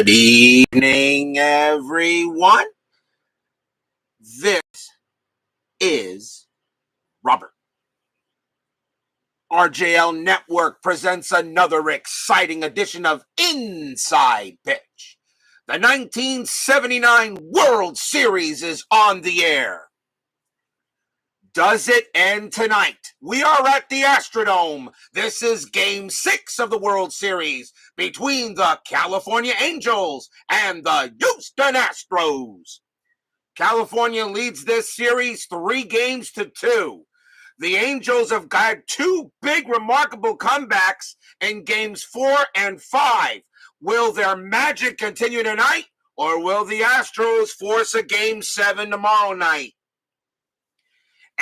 Good evening, everyone. This is Robert. RJL Network presents another exciting edition of Inside Pitch. The 1979 World Series is on the air. Does it end tonight? We are at the Astrodome. This is Game 6 of the World Series between the California Angels and the Houston Astros. California leads this series 3-2. The Angels have got two big, remarkable comebacks in Games 4 and 5. Will their magic continue tonight, or will the Astros force a Game 7 tomorrow night?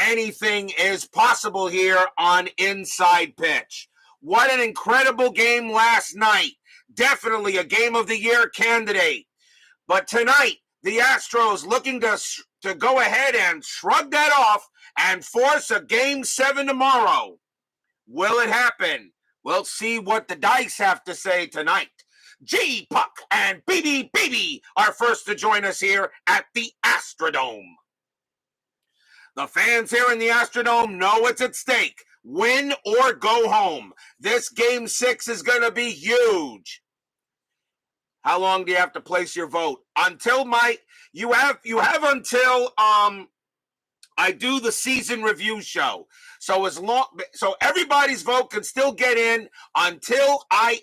Anything is possible here on Inside Pitch. What an incredible game last night. Definitely a Game of the Year candidate. But tonight, the Astros looking to go ahead and shrug that off and force a Game 7 tomorrow. Will it happen? We'll see what the dice have to say tonight. G-Puck and BB are first to join us here at the Astrodome. The fans here in the Astrodome know what's at stake. Win or go home. This Game 6 is going to be huge. How long do you have to place your vote? You have until I do the season review show. So everybody's vote can still get in until I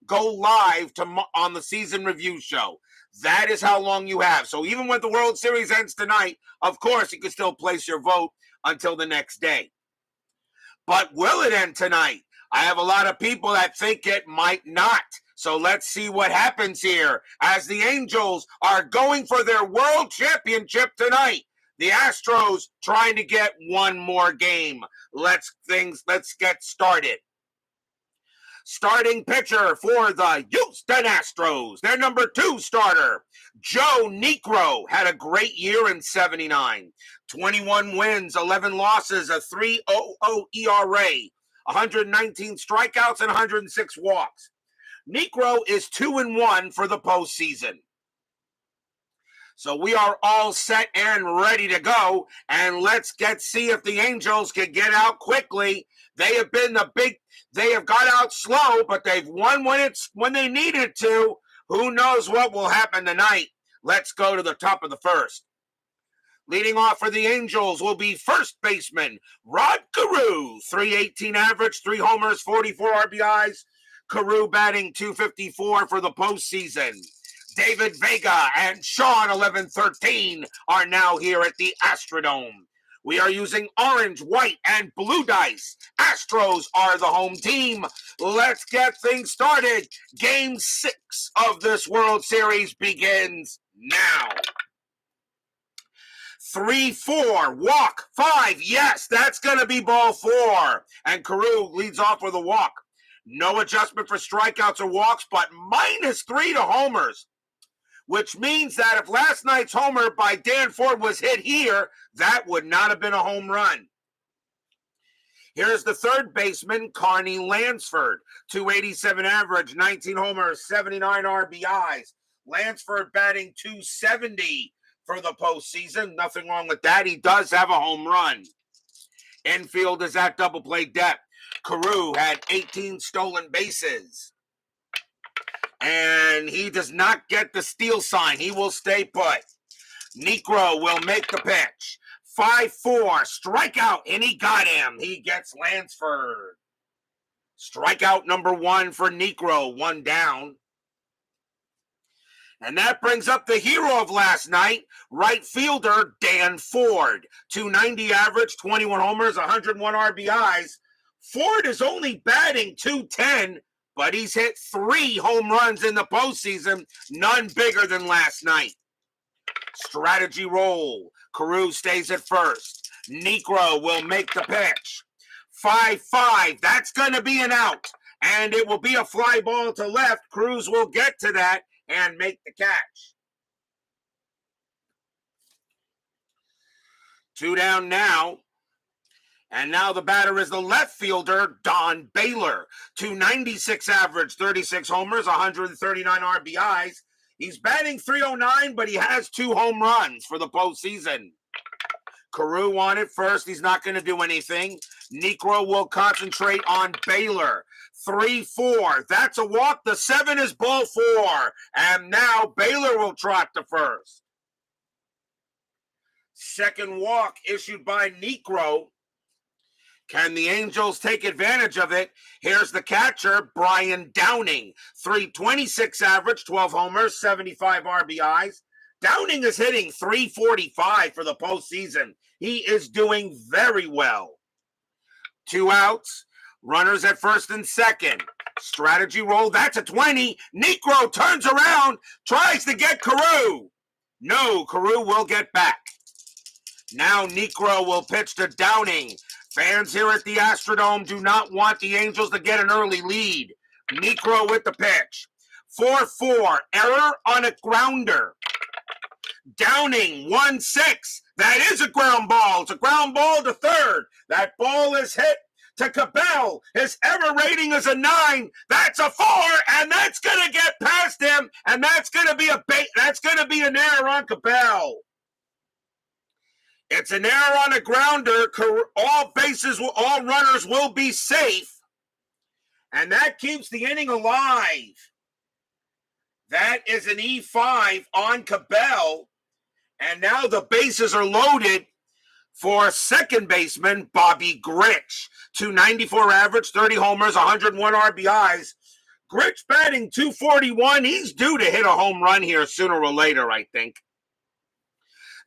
go live on the season review show. That is how long you have. So even when the World Series ends tonight, of course, you can still place your vote until the next day. But will it end tonight? I have a lot of people that think it might not. So let's see what happens here as the Angels are going for their World Championship tonight. The Astros trying to get one more game. Let's get started. Starting pitcher for the Houston Astros, their number 2 starter, Joe Niekro, had a great year in '79. 21 wins, 11 losses, a 3.00 ERA, 119 strikeouts, and 106 walks. Niekro is 2-1 for the postseason. So we are all set and ready to go, and let's see if the Angels can get out quickly. They have got out slow, but they've won when they needed to. Who knows what will happen tonight? Let's go to the top of the first. Leading off for the Angels will be first baseman Rod Carew, .318 average, 3 homers, 44 RBIs. Carew batting .254 for the postseason. David Vega and Sean 1113 are now here at the Astrodome. We are using orange, white, and blue dice. Astros are the home team. Let's get things started. Game 6 of this World Series begins now. 3-4, walk, 5, yes, that's going to be ball 4. And Carew leads off with a walk. No adjustment for strikeouts or walks, but -3 to homers. Which means that if last night's homer by Dan Ford was hit here, that would not have been a home run. Here's the third baseman, Carney Lansford. .287 average, 19 homers, 79 RBIs. Lansford batting .270 for the postseason. Nothing wrong with that. He does have a home run. Infield is at double play depth. Carew had 18 stolen bases. And he does not get the steal sign. He will stay put. Niekro will make the pitch. 5-4, strikeout, and he got him. He gets Lansford. Strikeout number 1 for Niekro, 1 down. And that brings up the hero of last night, right fielder Dan Ford. .290 average, 21 homers, 101 RBIs. Ford is only batting .210, but he's hit 3 home runs in the postseason, none bigger than last night. Strategy roll. Carew stays at first. Niekro will make the pitch. 5-5, that's going to be an out, and it will be a fly ball to left. Cruz will get to that and make the catch. 2 down now. And now the batter is the left fielder, Don Baylor. 296 average, 36 homers, 139 RBIs. He's batting .309, but he has 2 home runs for the postseason. HOU on it first. He's not going to do anything. Niekro will concentrate on Baylor. 3-4. That's a walk. The 7 is ball 4. And now Baylor will trot to first. Second walk issued by Niekro. Can the Angels take advantage of it? Here's the catcher, Brian Downing. 326 average, 12 homers, 75 RBIs. Downing is hitting .345 for the postseason. He is doing very well. 2 outs, runners at first and second. Strategy roll, that's a 20. Niekro turns around, tries to get HOU. No, HOU will get back. Now Niekro will pitch to Downing. Fans here at the Astrodome do not want the Angels to get an early lead. Niekro with the pitch. 4-4, error on a grounder. Downing, 1-6. That is a ground ball. It's a ground ball to third. That ball is hit to Cabell. His error rating is a 9. That's a 4, and that's going to get past him, and that's going to be an error on Cabell. It's an error on a grounder. All runners will be safe. And that keeps the inning alive. That is an E5 on Cabell. And now the bases are loaded for second baseman Bobby Grich. 294 average, 30 homers, 101 RBIs. Grich batting .241. He's due to hit a home run here sooner or later, I think.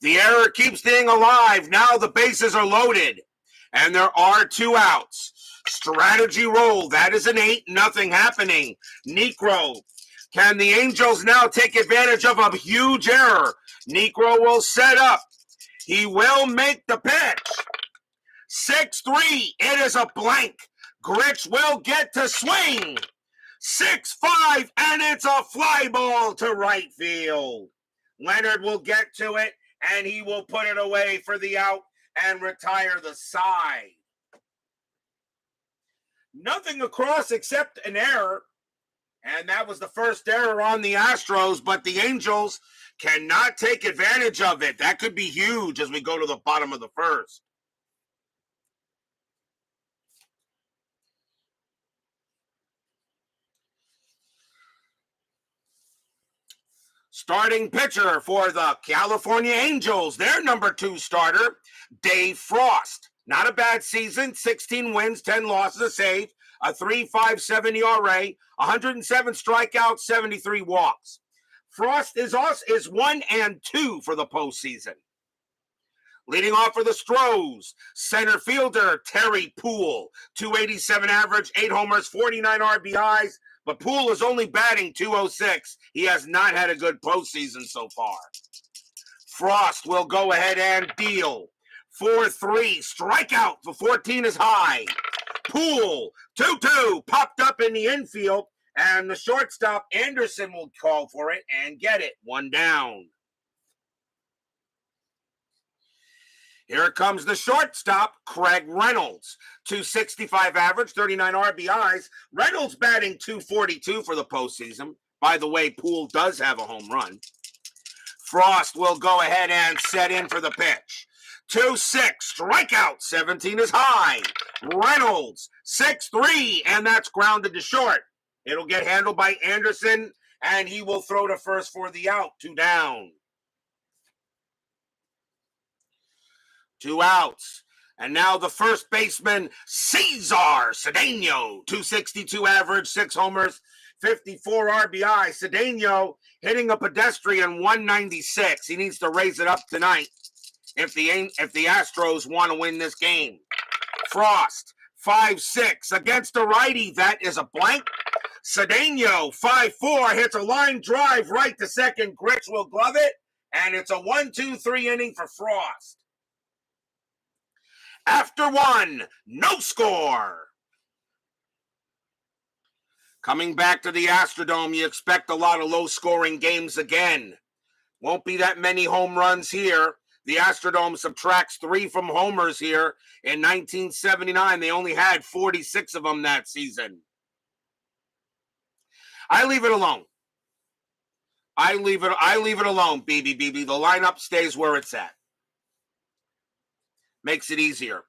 The error keeps the inning alive. Now the bases are loaded, and there are 2 outs. Strategy roll. That is an 8. Nothing happening. Niekro. Can the Angels now take advantage of a huge error? Niekro will set up. He will make the pitch. 6-3. It is a blank. Grich will get to swing. 6-5, and it's a fly ball to right field. Leonard will get to it, and he will put it away for the out and retire the side. Nothing across except an error, and that was the first error on the Astros, but the Angels cannot take advantage of it. That could be huge as we go to the bottom of the first. Starting pitcher for the California Angels, their number 2 starter, Dave Frost. Not a bad season, 16 wins, 10 losses, a save, a 3.57 ERA, 107 strikeouts, 73 walks. Frost is 1-2 for the postseason. Leading off for the Astros, center fielder Terry Poole, 287 average, 8 homers, 49 RBIs. But Poole is only batting .206. He has not had a good postseason so far. Frost will go ahead and deal. 4-3, strikeout for 14 is high. Poole, 2-2, popped up in the infield, and the shortstop Anderson will call for it and get it. 1 down. Here comes the shortstop, Craig Reynolds. 265 average, 39 RBIs. Reynolds batting .242 for the postseason. By the way, Poole does have a home run. Frost will go ahead and set in for the pitch. 2-6, strikeout, 17 is high. Reynolds, 6-3, and that's grounded to short. It'll get handled by Anderson, and he will throw to first for the out. 2 down. 2 outs. And now the first baseman, Cesar Cedeno, 262 average, 6 homers, 54 RBI. Cedeno hitting a pedestrian 196. He needs to raise it up tonight if the Astros want to win this game. Frost, 5-6 against a righty. That is a blank. Cedeno, 5-4, hits a line drive right to second. Grich will glove it, and it's a 1-2-3 inning for Frost. After 1, no score. Coming back to the Astrodome, you expect a lot of low-scoring games again. Won't be that many home runs here. The Astrodome subtracts 3 from homers here in 1979. They only had 46 of them that season. I leave it alone. I leave it alone, BB. The lineup stays where it's at. Makes it easier.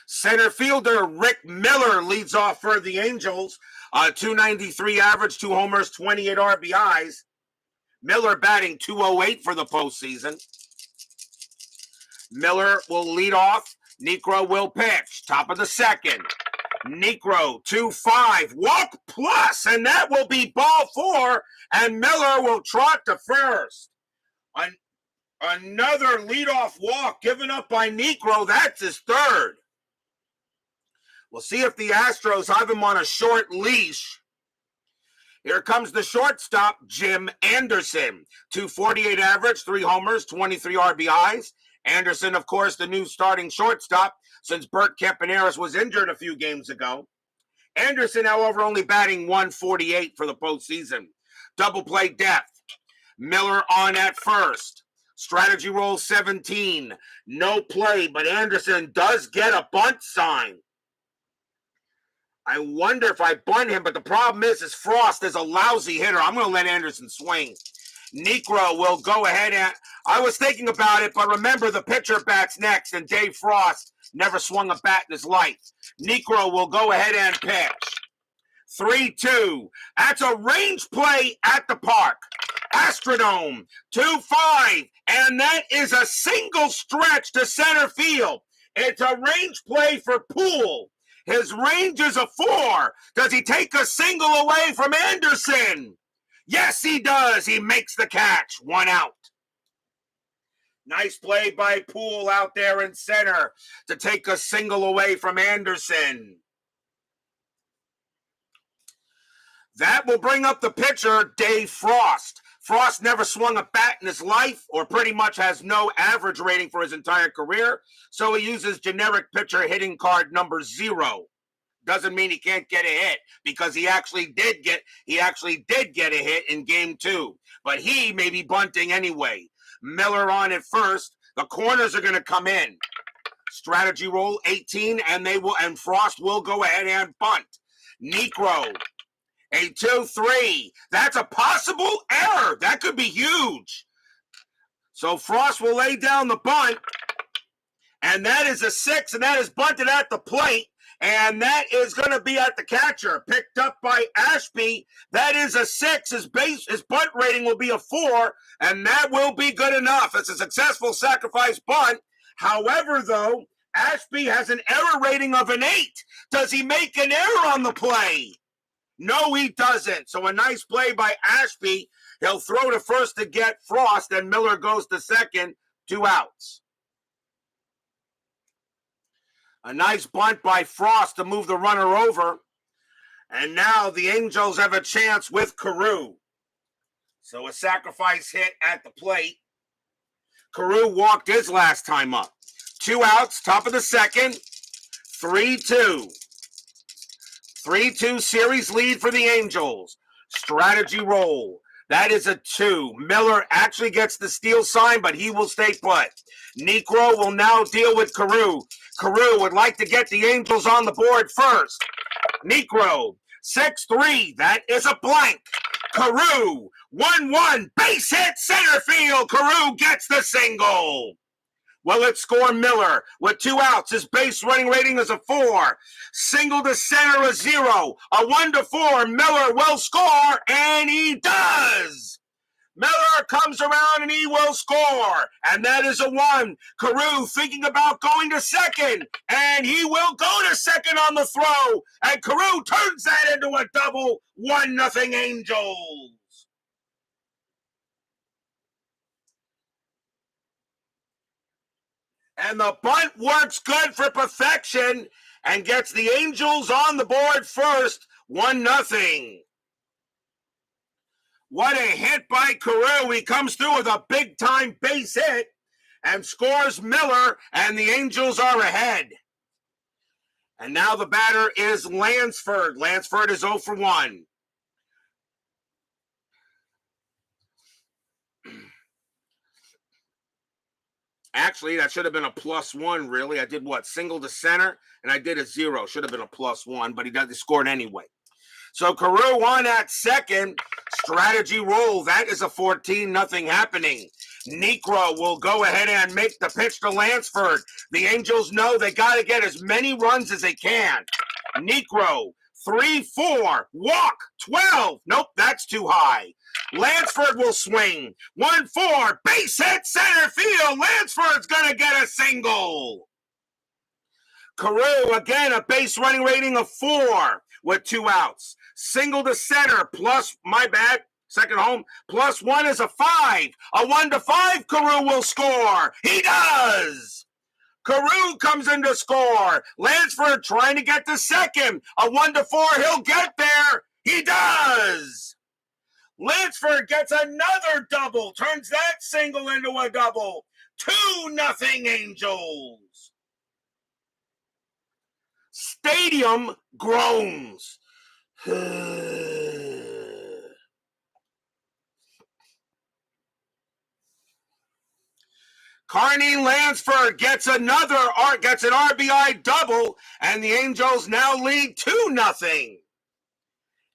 Center fielder Rick Miller leads off for the Angels. 293 average, 2 homers, 28 RBIs. Miller batting 208 for the postseason. Miller will lead off. Niekro will pitch. Top of the second. Niekro 2-5. Walk plus, and that will be ball 4. And Miller will trot to first. Another leadoff walk given up by Niekro. That's his third. We'll see if the Astros have him on a short leash. Here comes the shortstop, Jim Anderson. 248 average, 3 homers, 23 RBIs. Anderson, of course, the new starting shortstop since Bert Campaneris was injured a few games ago. Anderson, however, only batting 148 for the postseason. Double play depth. Miller on at first. Strategy roll 17. No play, but Anderson does get a bunt sign. I wonder if I bunt him, but the problem is Frost is a lousy hitter. I'm going to let Anderson swing. Niekro will go ahead and... I was thinking about it, but remember the pitcher bats next, and Dave Frost never swung a bat in his life. Niekro will go ahead and pitch. 3-2. That's a range play at the park. Astrodome, 2-5, and that is a single stretch to center field. It's a range play for Poole. His range is a 4. Does he take a single away from Anderson? Yes, he does. He makes the catch. 1 out. Nice play by Poole out there in center to take a single away from Anderson. That will bring up the pitcher, Dave Frost. Frost never swung a bat in his life, or pretty much has no average rating for his entire career, so he uses generic pitcher hitting card number 0. Doesn't mean he can't get a hit, because he actually did get a hit in game 2, but he may be bunting anyway. Miller on at first. The corners are going to come in. Strategy roll 18, and Frost will go ahead and bunt. Niekro. A 2-3. That's a possible error. That could be huge. So Frost will lay down the bunt. And that is a 6, and that is bunted at the plate. And that is going to be at the catcher. Picked up by Ashby. That is a 6. His bunt rating will be a 4. And that will be good enough. It's a successful sacrifice bunt. However, though, Ashby has an error rating of an 8. Does he make an error on the play? No, he doesn't. So a nice play by Ashby. He'll throw to first to get Frost, and Miller goes to second. 2 outs. A nice bunt by Frost to move the runner over. And now the Angels have a chance with Carew. So a sacrifice hit at the plate. Carew walked his last time up. 2 outs, top of the second. 3-2. 3-2 series lead for the Angels. Strategy roll. That is a 2. Miller actually gets the steal sign, but he will stay put. Niekro will now deal with Carew. Carew would like to get the Angels on the board first. Niekro, 6-3. That is a blank. Carew, 1-1. Base hit center field. Carew gets the single. Well, let's score Miller with 2 outs. His base running rating is a 4. Single to center, a 0. A 1-4. Miller will score, and he does. Miller comes around, and he will score. And that is a 1. Carew thinking about going to second, and he will go to second on the throw. And Carew turns that into a double. 1-0 Angels. And the bunt works good for perfection and gets the Angels on the board first, 1-0. What a hit by Carew. He comes through with a big-time base hit and scores Miller, and the Angels are ahead. And now the batter is Lansford. Lansford is 0 for 1. Actually, that should have been a +1, really. I did what? Single to center, and I did a 0. Should have been a +1, but he scored anyway. So Carew on at second. Strategy roll. That is a 14-0 happening. Niekro will go ahead and make the pitch to Lansford. The Angels know they got to get as many runs as they can. Niekro, 3-4, walk, 12. Nope, that's too high. Lansford will swing. 1-4, base hit, center field. Lansford's going to get a single. Carew, again, a base running rating of 4 with 2 outs. Single to center, second home, +1 is a 5. A 1-5, Carew will score. He does. Carew comes in to score. Lansford trying to get to second. A 1-4, he'll get there. He does. Lansford gets another double, turns that single into a double. 2-0 Angels. Stadium groans. Carney Lansford gets an RBI double, and the Angels now lead 2-0.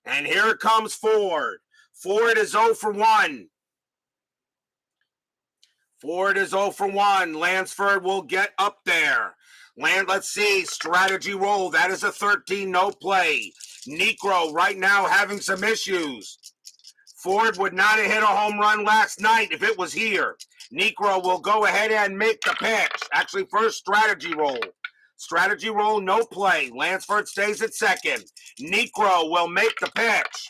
And here comes Ford. Ford is 0 for 1. Lansford will get up there. Let's see, strategy roll. That is a 13, no play. Niekro right now having some issues. Ford would not have hit a home run last night if it was here. Niekro will go ahead and make the pitch. Actually, first strategy roll. Strategy roll, no play. Lansford stays at second. Niekro will make the pitch.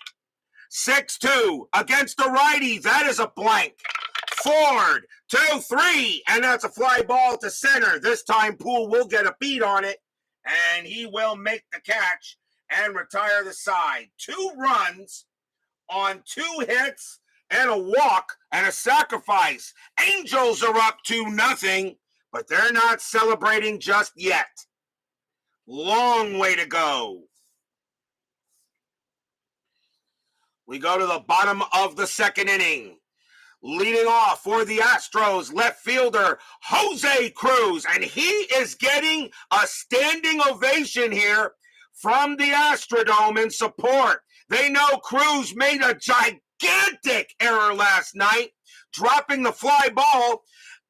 6-2 against the righty. That is a blank. Ford, 2-3, and that's a fly ball to center. This time, Poole will get a beat on it, and he will make the catch and retire the side. 2 runs on 2 hits and a walk and a sacrifice. Angels are up 2-0, but they're not celebrating just yet. Long way to go. We go to the bottom of the second inning. Leading off for the Astros, left fielder Jose Cruz, and he is getting a standing ovation here from the Astrodome in support. They know Cruz made a gigantic error last night, dropping the fly ball,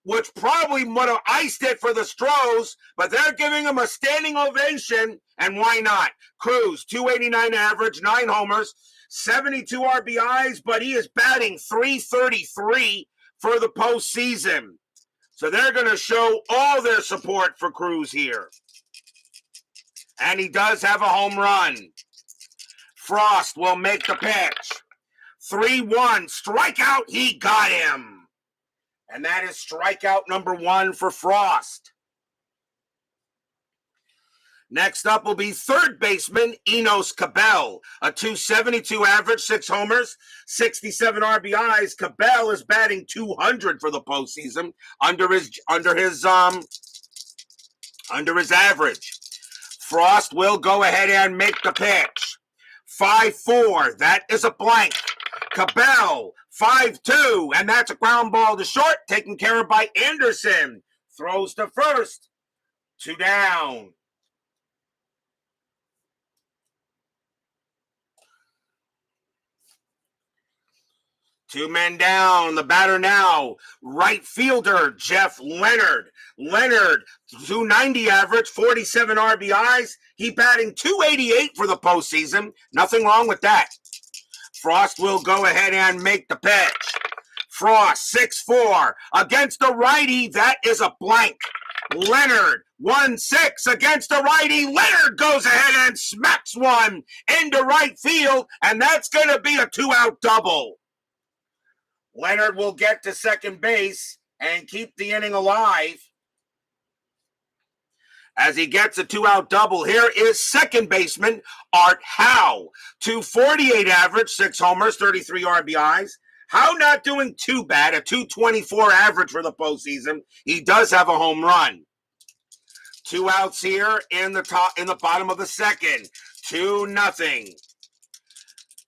which probably would have iced it for the Astros, but they're giving him a standing ovation, and why not? Cruz, 289 average, 9 homers, 72 RBIs, but he is batting .333 for the postseason. So they're going to show all their support for Cruz here. And he does have a home run. Frost will make the pitch. 3-1, strikeout, he got him. And that is strikeout number 1 for Frost. Next up will be third baseman Enos Cabell, a .272 average, 6 homers, 67 RBIs. Cabell is batting .200 for the postseason, under his average. Frost will go ahead and make the pitch. 5-4, that is a blank. Cabell, 5-2, and that's a ground ball to short, taken care of by Anderson. Throws to first, 2 down. 2 men down. The batter now, right fielder Jeff Leonard. Leonard, .290 average, 47 RBIs. He batting .288 for the postseason. Nothing wrong with that. Frost will go ahead and make the pitch. Frost, 6-4 against the righty. That is a blank. Leonard, 1-6 against the righty. Leonard goes ahead and smacks one into right field, and that's going to be a 2-out double. Leonard will get to second base and keep the inning alive. As he gets a 2-out double, here is second baseman Art HOU. .248 average, 6 homers, 33 RBIs. HOU not doing too bad, a .224 average for the postseason. He does have a home run. 2 outs here in the bottom of the second. 2-0.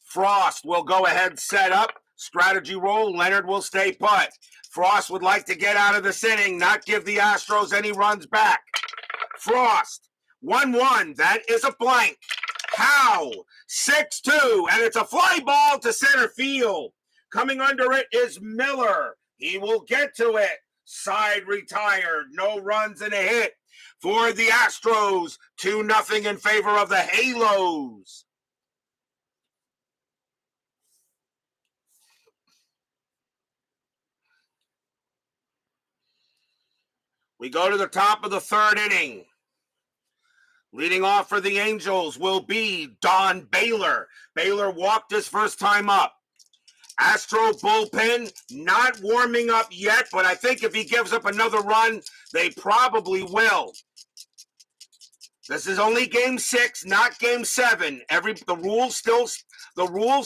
Frost will go ahead, set up. Strategy roll, Leonard will stay put. Frost would like to get out of this inning, not give the Astros any runs back. Frost, 1-1. That is a blank. HOU, 6-2. And it's a fly ball to center field. Coming under it is Miller. He will get to it. Side retired. No runs and a hit for the Astros. 2-0 in favor of the Halos. We go to the top of the third inning. Leading off for the Angels will be Don Baylor. Baylor walked his first time up. Astro bullpen not warming up yet, but I think if he gives up another run, they probably will. This is only game 6, not game 7. The rules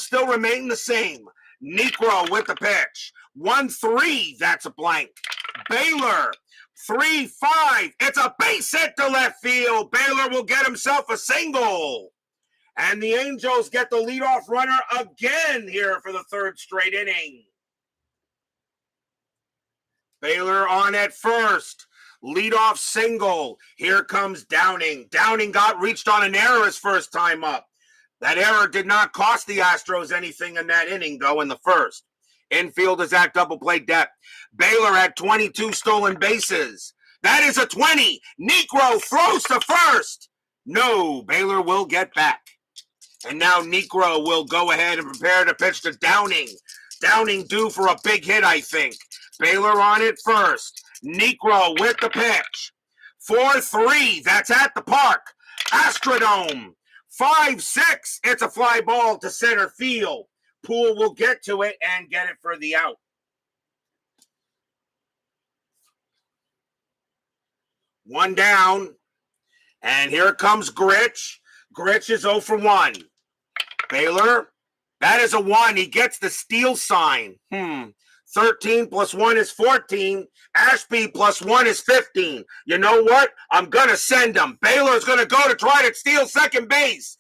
still remain the same. Niekro with the pitch. 1-3, that's a blank. Baylor, 3-5. It's a base hit to left field. Baylor will get himself a single. And the Angels get the leadoff runner again here for the third straight inning. Baylor on at first. Leadoff single. Here comes Downing. Downing got reached on an error his first time up. That error did not cost the Astros anything in that inning, though, in the first. Infield is at double play depth. Baylor had 22 stolen bases. That is a 20. Niekro throws to first. No, Baylor will get back. And now Niekro will go ahead and prepare to pitch to Downing. Downing due for a big hit, I think. Baylor on it first. Niekro with the pitch. 4-3, that's at the park. Astrodome. 5-6, it's a fly ball to center field. Poole will get to it and get it for the out. One down. And here comes Grich. Grich is 0 for 1. Baylor, that is a 1. He gets the steal sign. 13 plus 1 is 14. Ashby plus 1 is 15. You know what? I'm going to send him. Baylor's going to go to try to steal second base.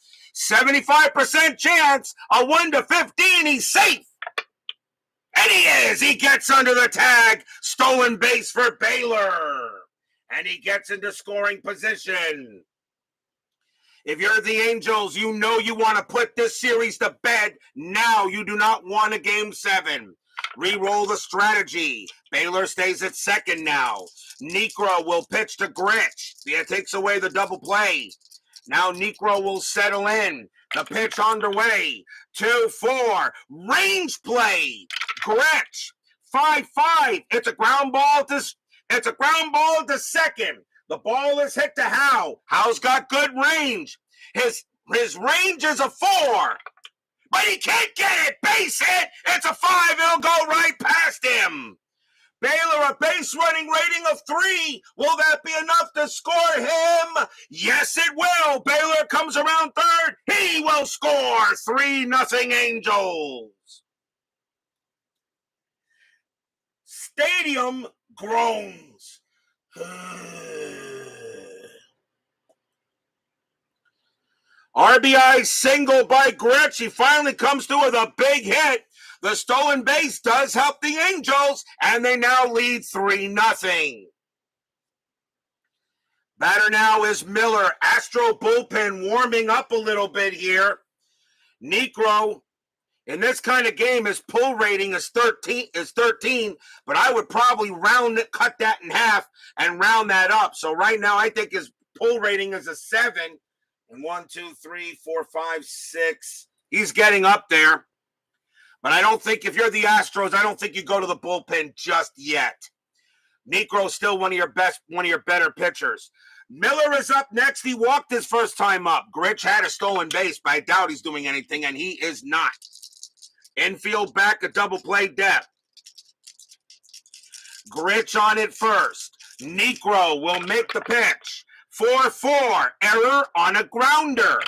75% chance, a 1-15, he's safe. And he is. He gets under the tag. Stolen base for Baylor. And he gets into scoring position. If you're the Angels, you know you want to put this series to bed. Now you do not want a game 7. Re-roll the strategy. Baylor stays at second now. Niekro will pitch to Grich. It takes away the double play. Now Niekro will settle in. The pitch underway. 2-4. Range play. Grich. 5-5. It's a ground ball to second. The ball is hit to HOU. HOU's got good range. His range is a 4. But he can't get it. Base hit. It's a 5. It'll go right past him. Baylor, a base running rating of 3. Will that be enough to score him? Yes, it will. Baylor comes around third. He will score. 3-0 Angels. Stadium groans. RBI single by Grich. He finally comes through with a big hit. The stolen base does help the Angels, and they now lead 3-0. Batter now is Miller. Astro bullpen warming up a little bit here. Niekro, in this kind of game, his pull rating is 13, but I would probably cut that in half and round that up. So right now, I think his pull rating is a 7. And 1, 2, 3, 4, 5, 6. He's getting up there. But I don't think if you're the Astros, I don't think you go to the bullpen just yet. Niekro's still one of your better pitchers. Miller is up next. He walked his first time up. Grich had a stolen base, but I doubt he's doing anything, and he is not. Infield back at double play depth. Grich on it first. Niekro will make the pitch. 4-4, error on a grounder.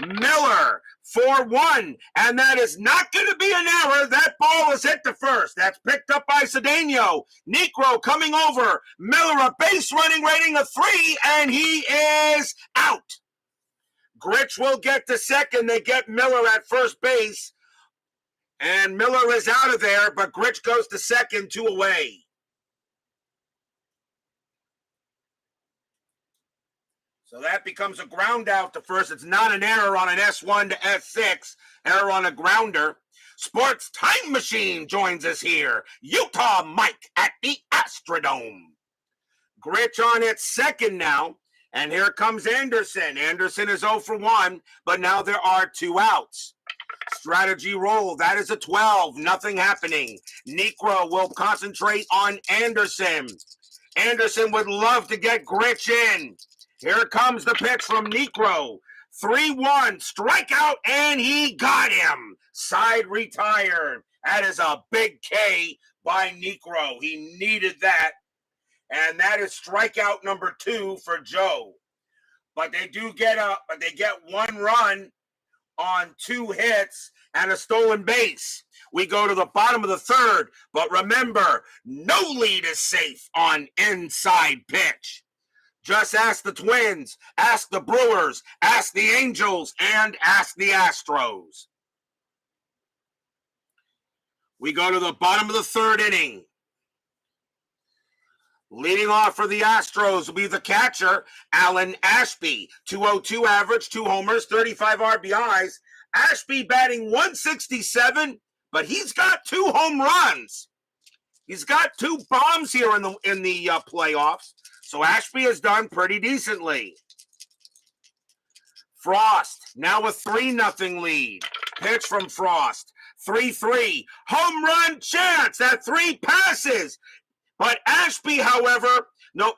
Miller, 4-1, and that is not going to be an error. That ball is hit to first. That's picked up by Cedeno. Niekro coming over. Miller, a base running rating of 3, and he is out. Grich will get to second. They get Miller at first base, and Miller is out of there, but Grich goes to second, 2 away. So that becomes a ground out to first. It's not an error on an S1 to S6, error on a grounder. Sports Time Machine joins us here. Utah Mike at the Astrodome. Gritch on its second now. And here comes Anderson. Anderson is 0 for 1, but now there are 2 outs. Strategy roll. That is a 12. Nothing happening. Niekro will concentrate on Anderson. Anderson would love to get Gritch in. Here comes the pitch from Niekro. 3-1. Strikeout, and he got him. Side retired. That is a big K by Niekro. He needed that. And that is strikeout number 2 for Joe. But they get 1 run on 2 hits and a stolen base. We go to the bottom of the third, but remember, no lead is safe on inside pitch. Just ask the Twins, ask the Brewers, ask the Angels, and ask the Astros. We go to the bottom of the third inning. Leading off for the Astros will be the catcher, Alan Ashby. 202 average, 2 homers, 35 RBIs. Ashby batting 167, but he's got 2 home runs. He's got 2 bombs here in the playoffs. So Ashby has done pretty decently. Frost, now a 3-0 lead. Pitch from Frost. 3-3. Home run chance. That 3 passes. But Ashby, however, no,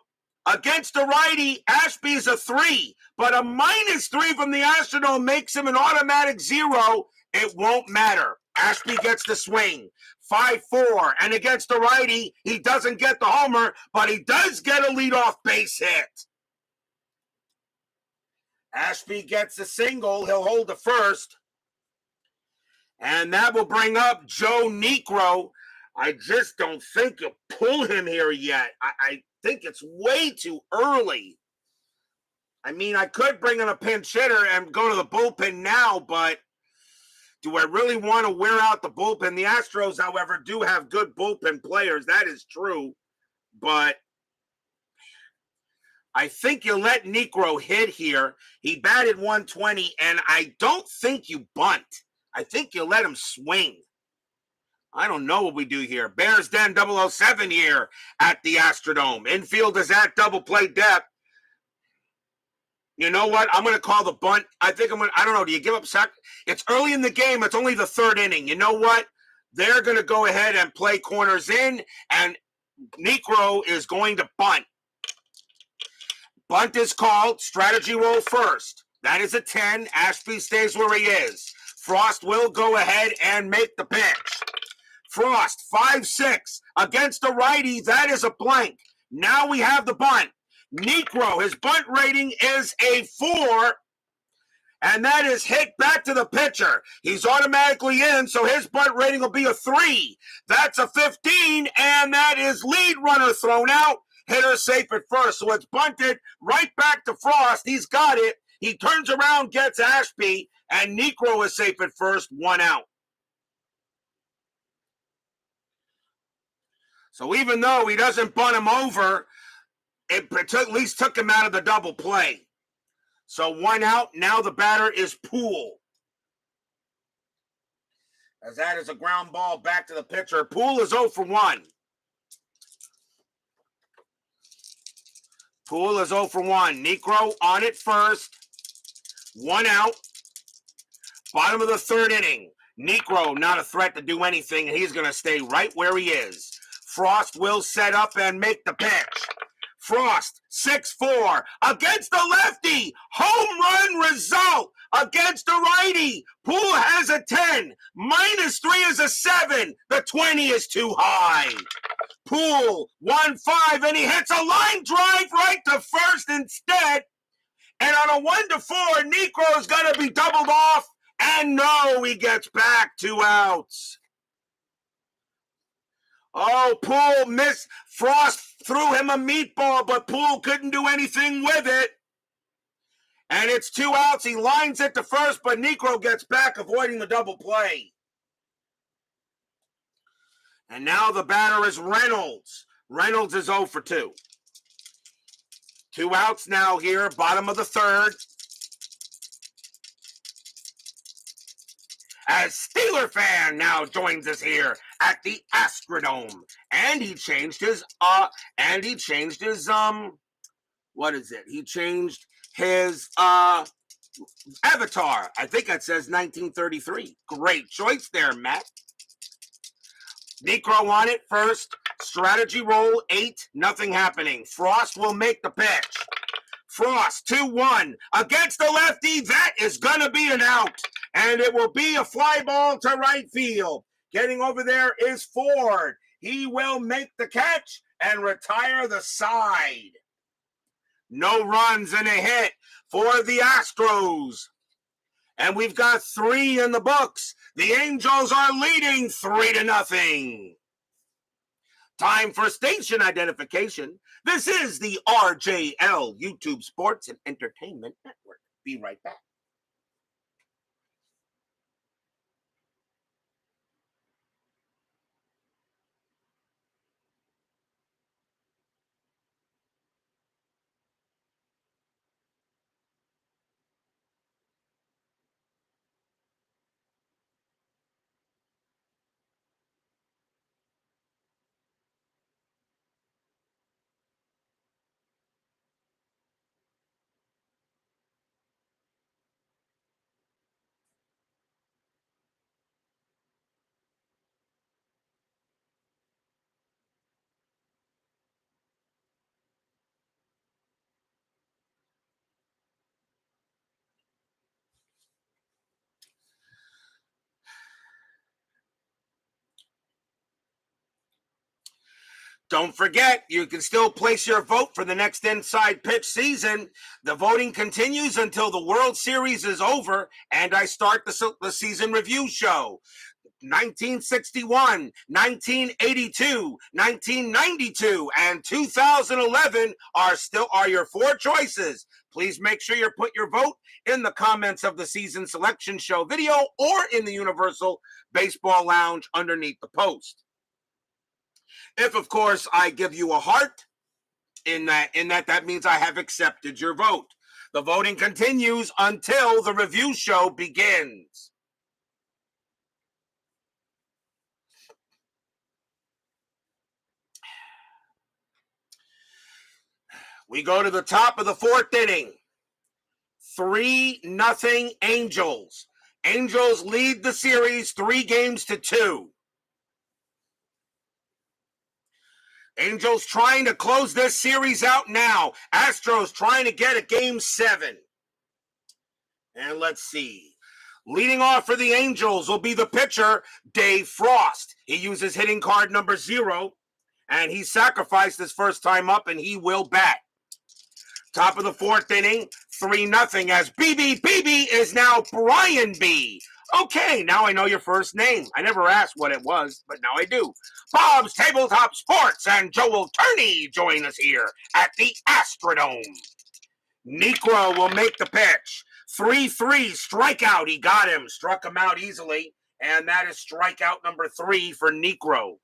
against the righty, Ashby is a 3. But a -3 from the Astrodome makes him an automatic 0. It won't matter. Ashby gets the swing. 5-4. And against the righty, he doesn't get the homer, but he does get a leadoff base hit. Ashby gets the single. He'll hold the first. And that will bring up Joe Niekro. I just don't think you'll pull him here yet. I think it's way too early. I mean, I could bring in a pinch hitter and go to the bullpen now, but do I really want to wear out the bullpen? The Astros, however, do have good bullpen players. That is true. But I think you let Niekro hit here. He batted 120, and I don't think you bunt. I think you let him swing. I don't know what we do here. Bears Den 007 here at the Astrodome. Infield is at double play depth. You know what? I'm going to call the bunt. I don't know. Do you give up sack? It's early in the game. It's only the 3rd inning. You know what? They're going to go ahead and play corners in, and Niekro is going to bunt. Bunt is called. Strategy roll first. That is a 10. Ashby stays where he is. Frost will go ahead and make the pitch. Frost, 5-6. Against the righty, that is a blank. Now we have the bunt. Niekro, his bunt rating is a 4, and that is hit back to the pitcher. He's automatically in, so his bunt rating will be a 3. That's a 15, and that is lead runner thrown out. Hitter safe at first, so it's bunted right back to Frost. He's got it. He turns around, gets Ashby, and Niekro is safe at first, 1 out. So even though he doesn't bunt him over, it at least took him out of the double play. So 1 out. Now the batter is Poole. As that is a ground ball back to the pitcher. Poole is 0 for 1. Poole is 0 for 1. Niekro on it first. 1 out. Bottom of the 3rd inning. Niekro not a threat to do anything. He's going to stay right where he is. Frost will set up and make the pitch. Frost, 6-4, against the lefty. Home run result against the righty. Poole has a 10. -3 is a 7. The 20 is too high. Poole, 1-5, and he hits a line drive right to first instead. And on a 1-4, Niekro is going to be doubled off. And no, he gets back 2 outs. Oh, Poole missed. Frost threw him a meatball, but Poole couldn't do anything with it. And it's 2 outs. He lines it to first, but Niekro gets back, avoiding the double play. And now the batter is Reynolds. Reynolds is 0 for 2. 2 outs now here, bottom of the third. As Steeler fan now joins us here at the Astrodome. And he changed his what is it? He changed his avatar. I think that says 1933. Great choice there, Matt. Niekro on it first. Strategy roll 8, nothing happening. Frost will make the pitch. Frost 2-1 against the lefty. That is going to be an out. And it will be a fly ball to right field. Getting over there is Ford. He will make the catch and retire the side. No runs and a hit for the Astros. And we've got 3 in the books. The Angels are leading 3-0. Time for station identification. This is the RJL YouTube Sports and Entertainment Network. Be right back. Don't forget, you can still place your vote for the next Inside Pitch season. The voting continues until the World Series is over and I start the season review show. 1961, 1982, 1992, and 2011 are your 4 choices. Please make sure you put your vote in the comments of the season selection show video or in the Universal Baseball Lounge underneath the post. If, of course, I give you a heart, in that means I have accepted your vote. The voting continues until the review show begins. We go to the top of the 4th inning. 3-0 Angels. Angels lead the series 3-2. Angels trying to close this series out now. Astros trying to get a Game 7. And let's see. Leading off for the Angels will be the pitcher, Dave Frost. He uses hitting card number 0, and he sacrificed his first time up, and he will bat. Top of the 4th inning, 3-0 as BB is now Brian B. Okay, now I know your first name. I never asked what it was, but now I do. Bob's Tabletop Sports and Joel Turney join us here at the Astrodome. Niekro will make the pitch. 3-3 strikeout. He got him, struck him out easily, and that is strikeout number 3 for Niekro.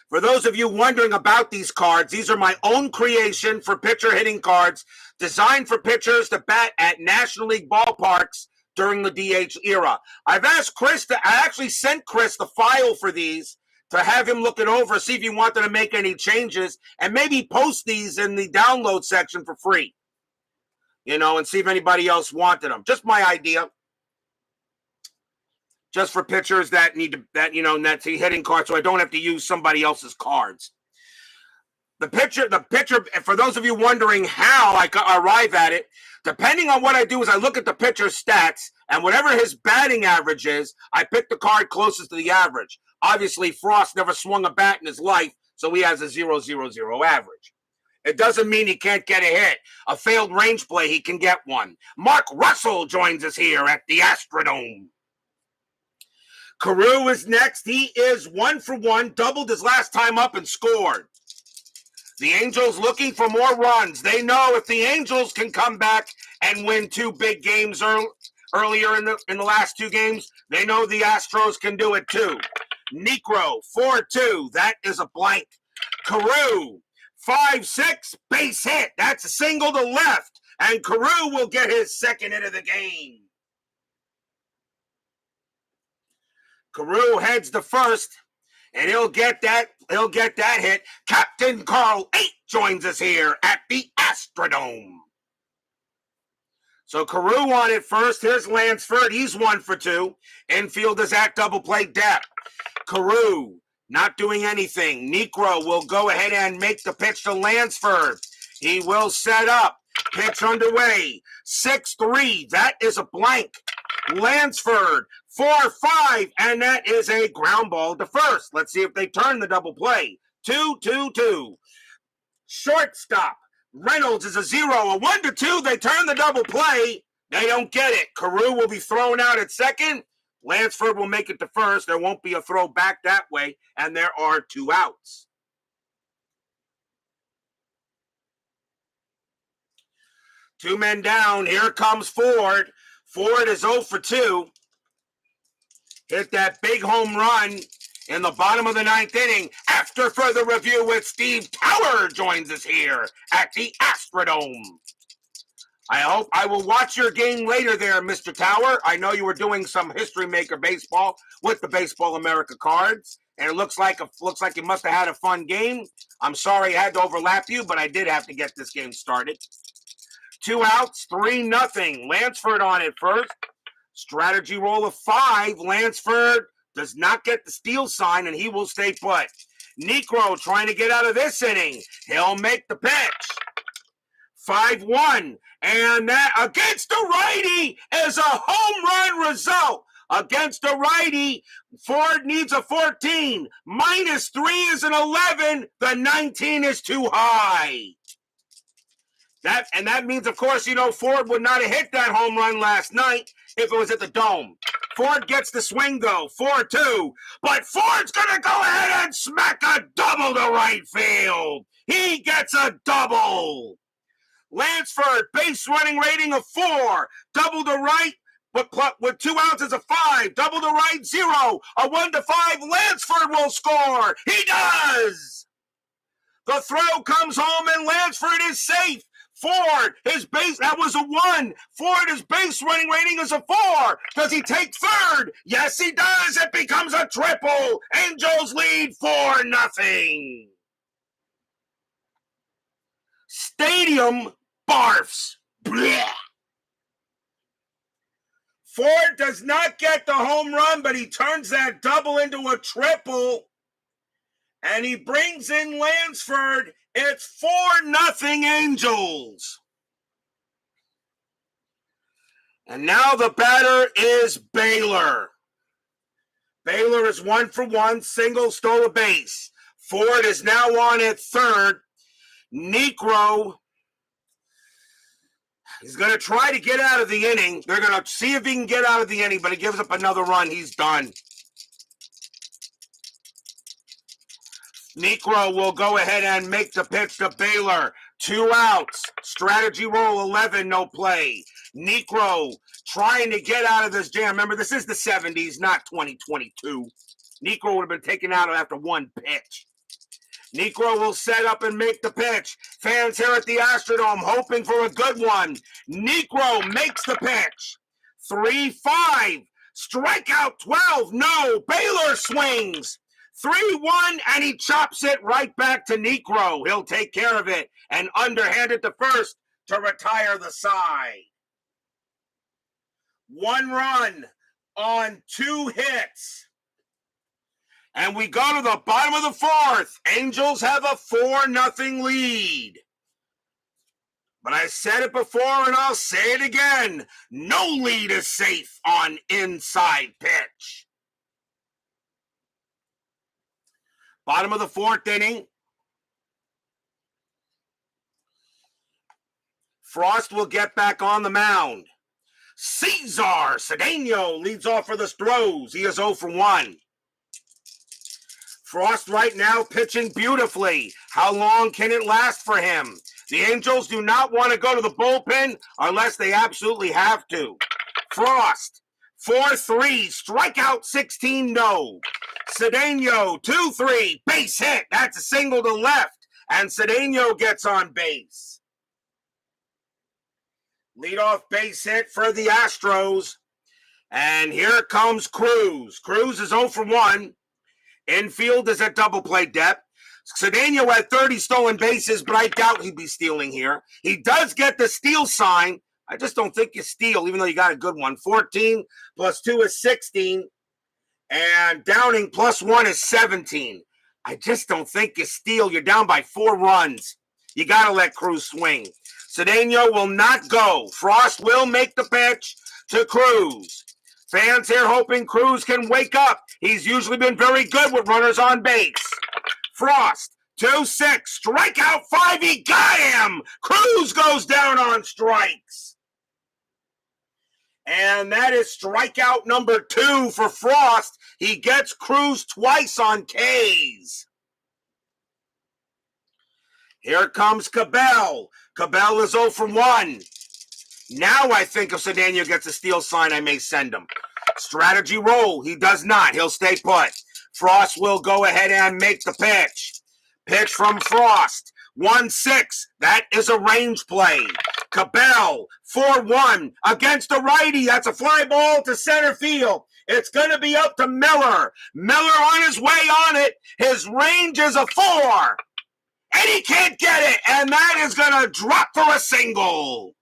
For those of you wondering about these cards, these are my own creation for pitcher hitting cards designed for pitchers to bat at National League ballparks during the DH era. I've asked Chris I actually sent Chris the file for these to have him look it over, see if he wanted to make any changes, and maybe post these in the download section for free. And see if anybody else wanted them. Just my idea. Just for pitchers that need that's a hitting card, so I don't have to use somebody else's cards. The pitcher, for those of you wondering how I arrive at it, depending on what I do is I look at the pitcher's stats, and whatever his batting average is, I pick the card closest to the average. Obviously, Frost never swung a bat in his life, so he has a 0.00 average. It doesn't mean he can't get a hit. A failed range play, he can get one. Mark Russell joins us here at the Astrodome. Carew is next. He is 1 for 1, doubled his last time up and scored. The Angels looking for more runs. They know if the Angels can come back and win 2 big games earlier in the last 2 games, they know the Astros can do it too. Niekro, 4-2. That is a blank. Carew, 5-6, base hit. That's a single to left. And Carew will get his second hit of the game. Carew heads to first, and he'll get that hit. Captain Carl 8 joins us here at the Astrodome. So Carew on it first. Here's Lansford. He's 1 for 2. Infield is at double play depth. Carew not doing anything. Niekro will go ahead and make the pitch to Lansford. He will set up. Pitch underway. 6-3. That is a blank. Lansford 4-5, and that is a ground ball to first. Let's see if they turn the double play. 2-2-2. Shortstop. Reynolds is a 0. A 1-2. They turn the double play. They don't get it. Carew will be thrown out at second. Lansford will make it to first. There won't be a throw back that way, and there are 2 outs. Two men down. Here comes Ford. Ford is 0 for 2. Hit that big home run in the bottom of the 9th inning. After further review with Steve Tower joins us here at the Astrodome. I hope I will watch your game later there, Mr. Tower. I know you were doing some History Maker baseball with the Baseball America cards, and it looks like you must have had a fun game. I'm sorry I had to overlap you, but I did have to get this game started. 2 outs, 3-0. Lansford on it first. Strategy roll of 5. Lansford does not get the steal sign, and he will stay put. Niekro trying to get out of this inning. He'll make the pitch. 5-1. And that against the righty is a home run result. Against the righty, Ford needs a 14. -3 is an 11. The 19 is too high. That means, of course, Ford would not have hit that home run last night if it was at the Dome. Ford gets the swing, though, 4-2. But Ford's going to go ahead and smack a double to right field. He gets a double. Lansford, base running rating of 4. Double to right, but with 2 outs is a 5. Double to right, 0. A 1-5, Lansford will score. He does. The throw comes home, and Lansford is safe. Ford, that was a 1. Ford, his base running rating is a 4. Does he take third? Yes, he does. It becomes a triple. Angels lead 4-0. Stadium barfs. Blech. Ford does not get the home run, but he turns that double into a triple. And he brings in Lansford. It's 4-0 Angels. And now the batter is Baylor. Baylor is 1 for 1, single, stole a base. Ford is now on at third. Niekro is going to try to get out of the inning. They're going to see if he can get out of the inning, but he gives up another run. He's done. Niekro will go ahead and make the pitch to Baylor. 2 outs. Strategy roll 11, no play. Niekro trying to get out of this jam. Remember, this is the 70s, not 2022. Niekro would have been taken out after 1 pitch. Niekro will set up and make the pitch. Fans here at the Astrodome hoping for a good one. Niekro makes the pitch. 3-5. Strikeout 12. No. Baylor swings. 3-1, and he chops it right back to Niekro. He'll take care of it and underhand it to first to retire the side. 1 run on 2 hits. And we go to the bottom of the 4th. Angels have a 4-0 lead. But I said it before, and I'll say it again. No lead is safe on inside pitch. Bottom of the 4th inning. Frost will get back on the mound. Cesar Cedeno leads off for the Astros. He is 0 for 1. Frost right now pitching beautifully. How long can it last for him? The Angels do not want to go to the bullpen unless they absolutely have to. Frost, 4-3, strikeout 16, no. Cedeno, 2-3, base hit. That's a single to left. and Cedeno gets on base. Leadoff base hit for the Astros. And here comes Cruz. Cruz is 0 for 1. Infield is at double play depth. Cedeno had 30 stolen bases, but I doubt he'd be stealing here. He does get the steal sign. I just don't think you steal, even though you got a good one. 14 plus 2 is 16. And Downing plus 1 is 17. I just don't think you steal. You're down by 4 runs. You got to let Cruz swing. Cedeno will not go. Frost will make the pitch to Cruz. Fans here hoping Cruz can wake up. He's usually been very good with runners on base. Frost, 2-6, strikeout 5, he got him! Cruz goes down on strikes. And that is strikeout number 2 for Frost. He gets Cruz twice on Ks. Here comes Cabell. Cabell is 0 for 1. Now I think if Cedeno gets a steal sign, I may send him. Strategy roll. He does not. He'll stay put. Frost will go ahead and make the pitch. Pitch from Frost. 1-6. That is a range play. Cabell, 4-1 against the righty. That's a fly ball to center field. It's going to be up to Miller. Miller on his way on it. His range is a 4. And he can't get it. And that is going to drop for a single.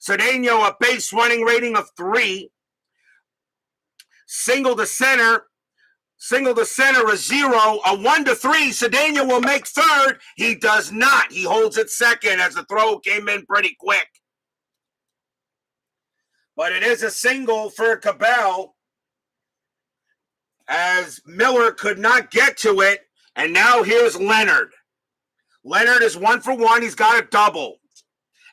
Cedeno, a base running rating of 3. Single to center a 0. A 1-3. Cedeno will make third. He does not. He holds it second as the throw came in pretty quick. But it is a single for Cabell as Miller could not get to it. And now here's Leonard. Leonard is 1 for 1. He's got a double.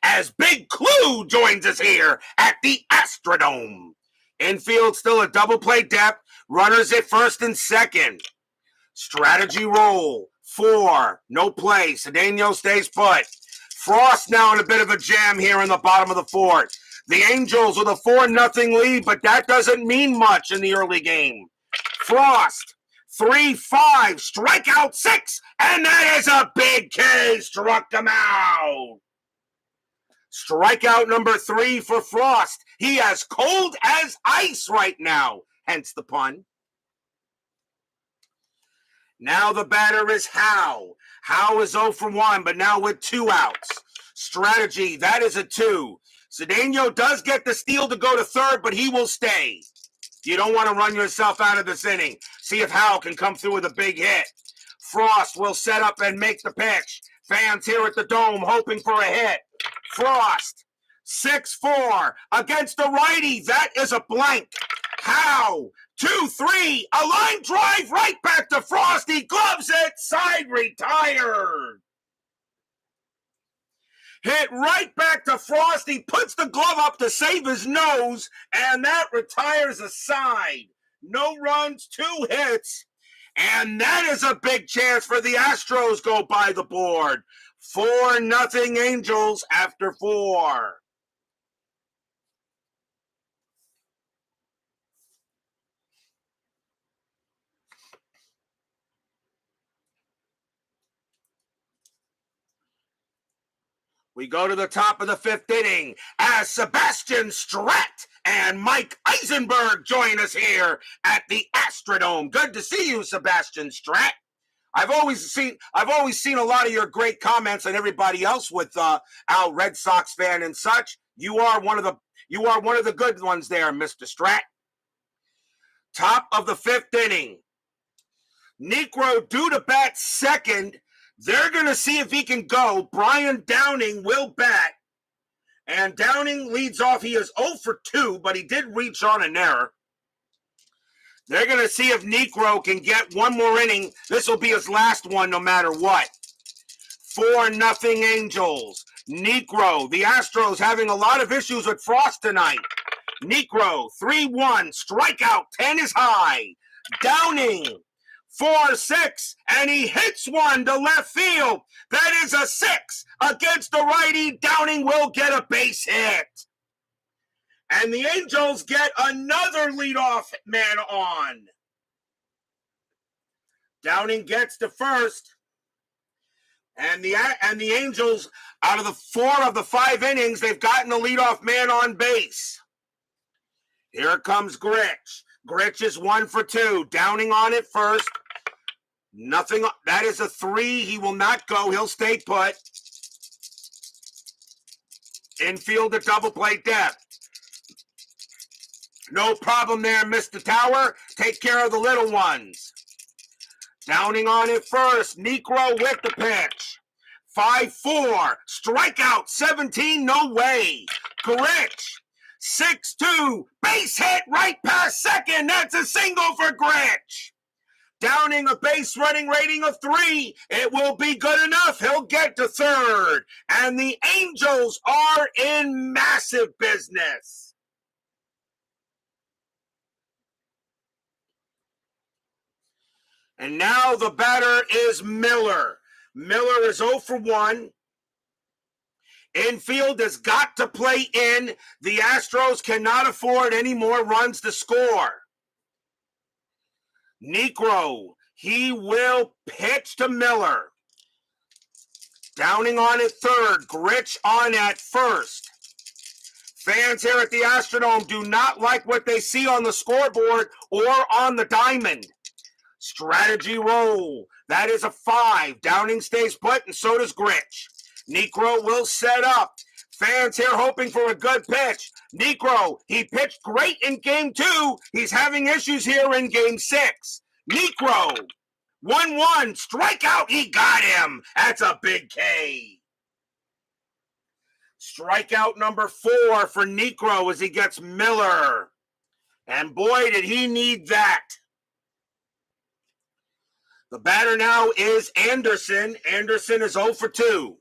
As Big Clue joins us here at the Astrodome. Infield still a double play depth. Runners at first and second. Strategy roll. 4. No play. Cedeno stays put. Frost now in a bit of a jam here in the bottom of the 4th. The Angels with a 4-0 lead, but that doesn't mean much in the early game. Frost. 3-5, strikeout 6, and that is a big K. Struck him out. Strikeout number 3 for Frost. He as cold as ice right now, hence the pun. Now the batter is HOU. HOU is 0 for 1, but now with 2 outs. Strategy, that is a 2. Cedeno does get the steal to go to third, but he will stay. You don't want to run yourself out of this inning. See if HOU can come through with a big hit. Frost will set up and make the pitch. Fans here at the Dome hoping for a hit. Frost, 6-4 against the righty. That is a blank. HOU, 2-3. A line drive right back to Frost. He gloves it. Side retired. Hit right back to Frost. He puts the glove up to save his nose, and that retires a side. No runs, 2 hits, and that is a big chance for the Astros go by the board. 4-0 Angels after 4. We go to the top of the 5th inning as Sebastian Stratt and Mike Eisenberg join us here at the Astrodome. Good to see you, Sebastian Stratt. I've always seen a lot of your great comments and everybody else with our Red Sox fan and such. You are one of the good ones there, Mr. Stratt. Top of the 5th inning. Niekro due to bat second. They're going to see if he can go. Brian Downing will bat. And Downing leads off. He is 0 for 2, but he did reach on an error. They're going to see if Niekro can get one more inning. This will be his last one no matter what. 4-0 Angels. Niekro. The Astros having a lot of issues with Frost tonight. Niekro, 3-1. Strikeout, 10 is high. Downing. 4-6, and he hits one to left field. That is a 6 against the righty. Downing will get a base hit. And the Angels get another leadoff man on. Downing gets to first. And the Angels, out of the 4 of the 5 innings, they've gotten the leadoff man on base. Here comes Gritch. Gritch is 1 for 2. Downing on it first. Nothing. That is a 3. He will not go. He'll stay put. Infield at double play depth. No problem there, Mr. Tower. Take care of the little ones. Downing on it first. Niekro with the pitch. 5-4. Strikeout 17. No way. Gritch. 6-2. Base hit right past second. That's a single for Gritch. Downing a base running rating of 3. It will be good enough. He'll get to third. And the Angels are in massive business. And now the batter is Miller. Miller is 0 for 1. Infield has got to play in. The Astros cannot afford any more runs to score. Niekro, he will pitch to Miller. Downing on at third. Gritch on at first. Fans here at the Astrodome do not like what they see on the scoreboard or on the diamond. Strategy roll. That is a 5. Downing stays put, and so does Gritch. Niekro will set up. Fans here hoping for a good pitch. Niekro, he pitched great in game 2. He's having issues here in game 6. Niekro, 1-1. Strikeout. He got him. That's a big K. Strikeout number 4 for Niekro as he gets Miller. And boy, did he need that. The batter now is Anderson. Anderson is 0 for 2.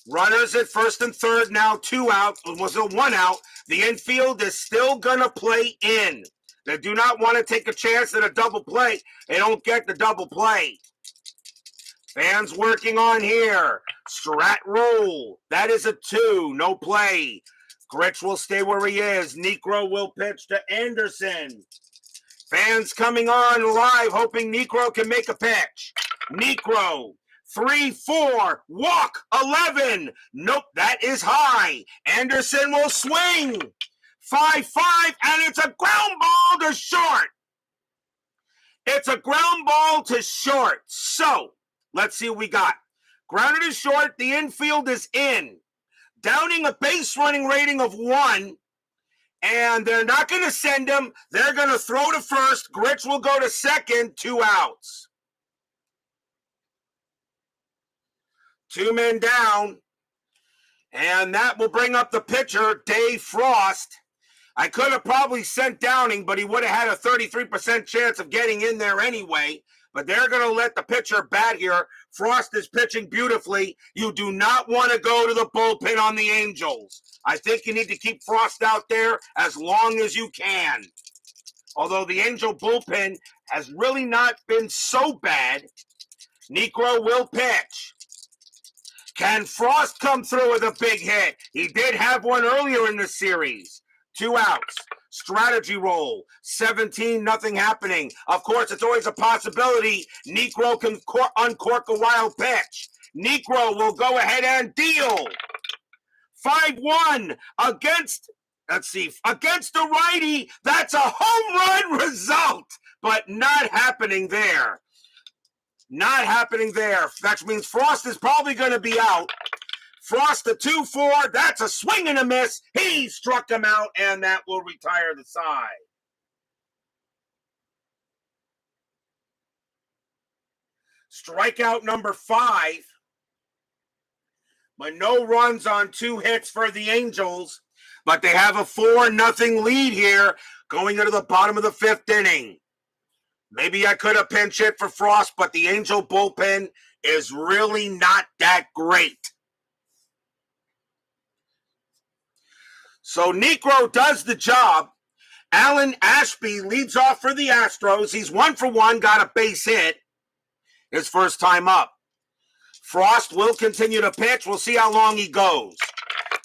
Runners at first and third, now 2 out. It was a 1 out. The infield is still going to play in. They do not want to take a chance at a double play. They don't get the double play. Fans working on here. Strat roll. That is a 2. No play. Gritch will stay where he is. Niekro will pitch to Anderson. Fans coming on live, hoping Niekro can make a pitch. Niekro, 3-4, walk, 11. Nope, that is high. Anderson will swing. 5-5, and it's a ground ball to short. It's a ground ball to short. So, let's see what we got. Grounded to short, the infield is in. Downing a base running rating of 1. And they're not going to send him. They're going to throw to first. Gritch will go to second. 2 outs. 2 men down. And that will bring up the pitcher, Dave Frost. I could have probably sent Downing, but he would have had a 33% chance of getting in there anyway. But they're going to let the pitcher bat here. Frost is pitching beautifully. You do not want to go to the bullpen on the Angels. I think you need to keep Frost out there as long as you can. Although the Angel bullpen has really not been so bad. Niekro will pitch. Can Frost come through with a big hit? He did have one earlier in the series. 2 outs. Strategy roll. 17, nothing happening. Of course, it's always a possibility Niekro can uncork a wild pitch. Niekro will go ahead and deal. 5-1 against the righty. That's a home run result, but not happening there. Not happening there. That means Frost is probably going to be out. Frost the 2-4. That's a swing and a miss. He struck him out, and that will retire the side. Strikeout number 5. But no runs on 2 hits for the Angels. But they have a 4-0 lead here going into the bottom of the 5th inning. Maybe I could have pinch hit for Frost, but the Angel bullpen is really not that great. So Niekro does the job. Alan Ashby leads off for the Astros. He's 1 for 1, got a base hit. His first time up. Frost will continue to pitch. We'll see how long he goes.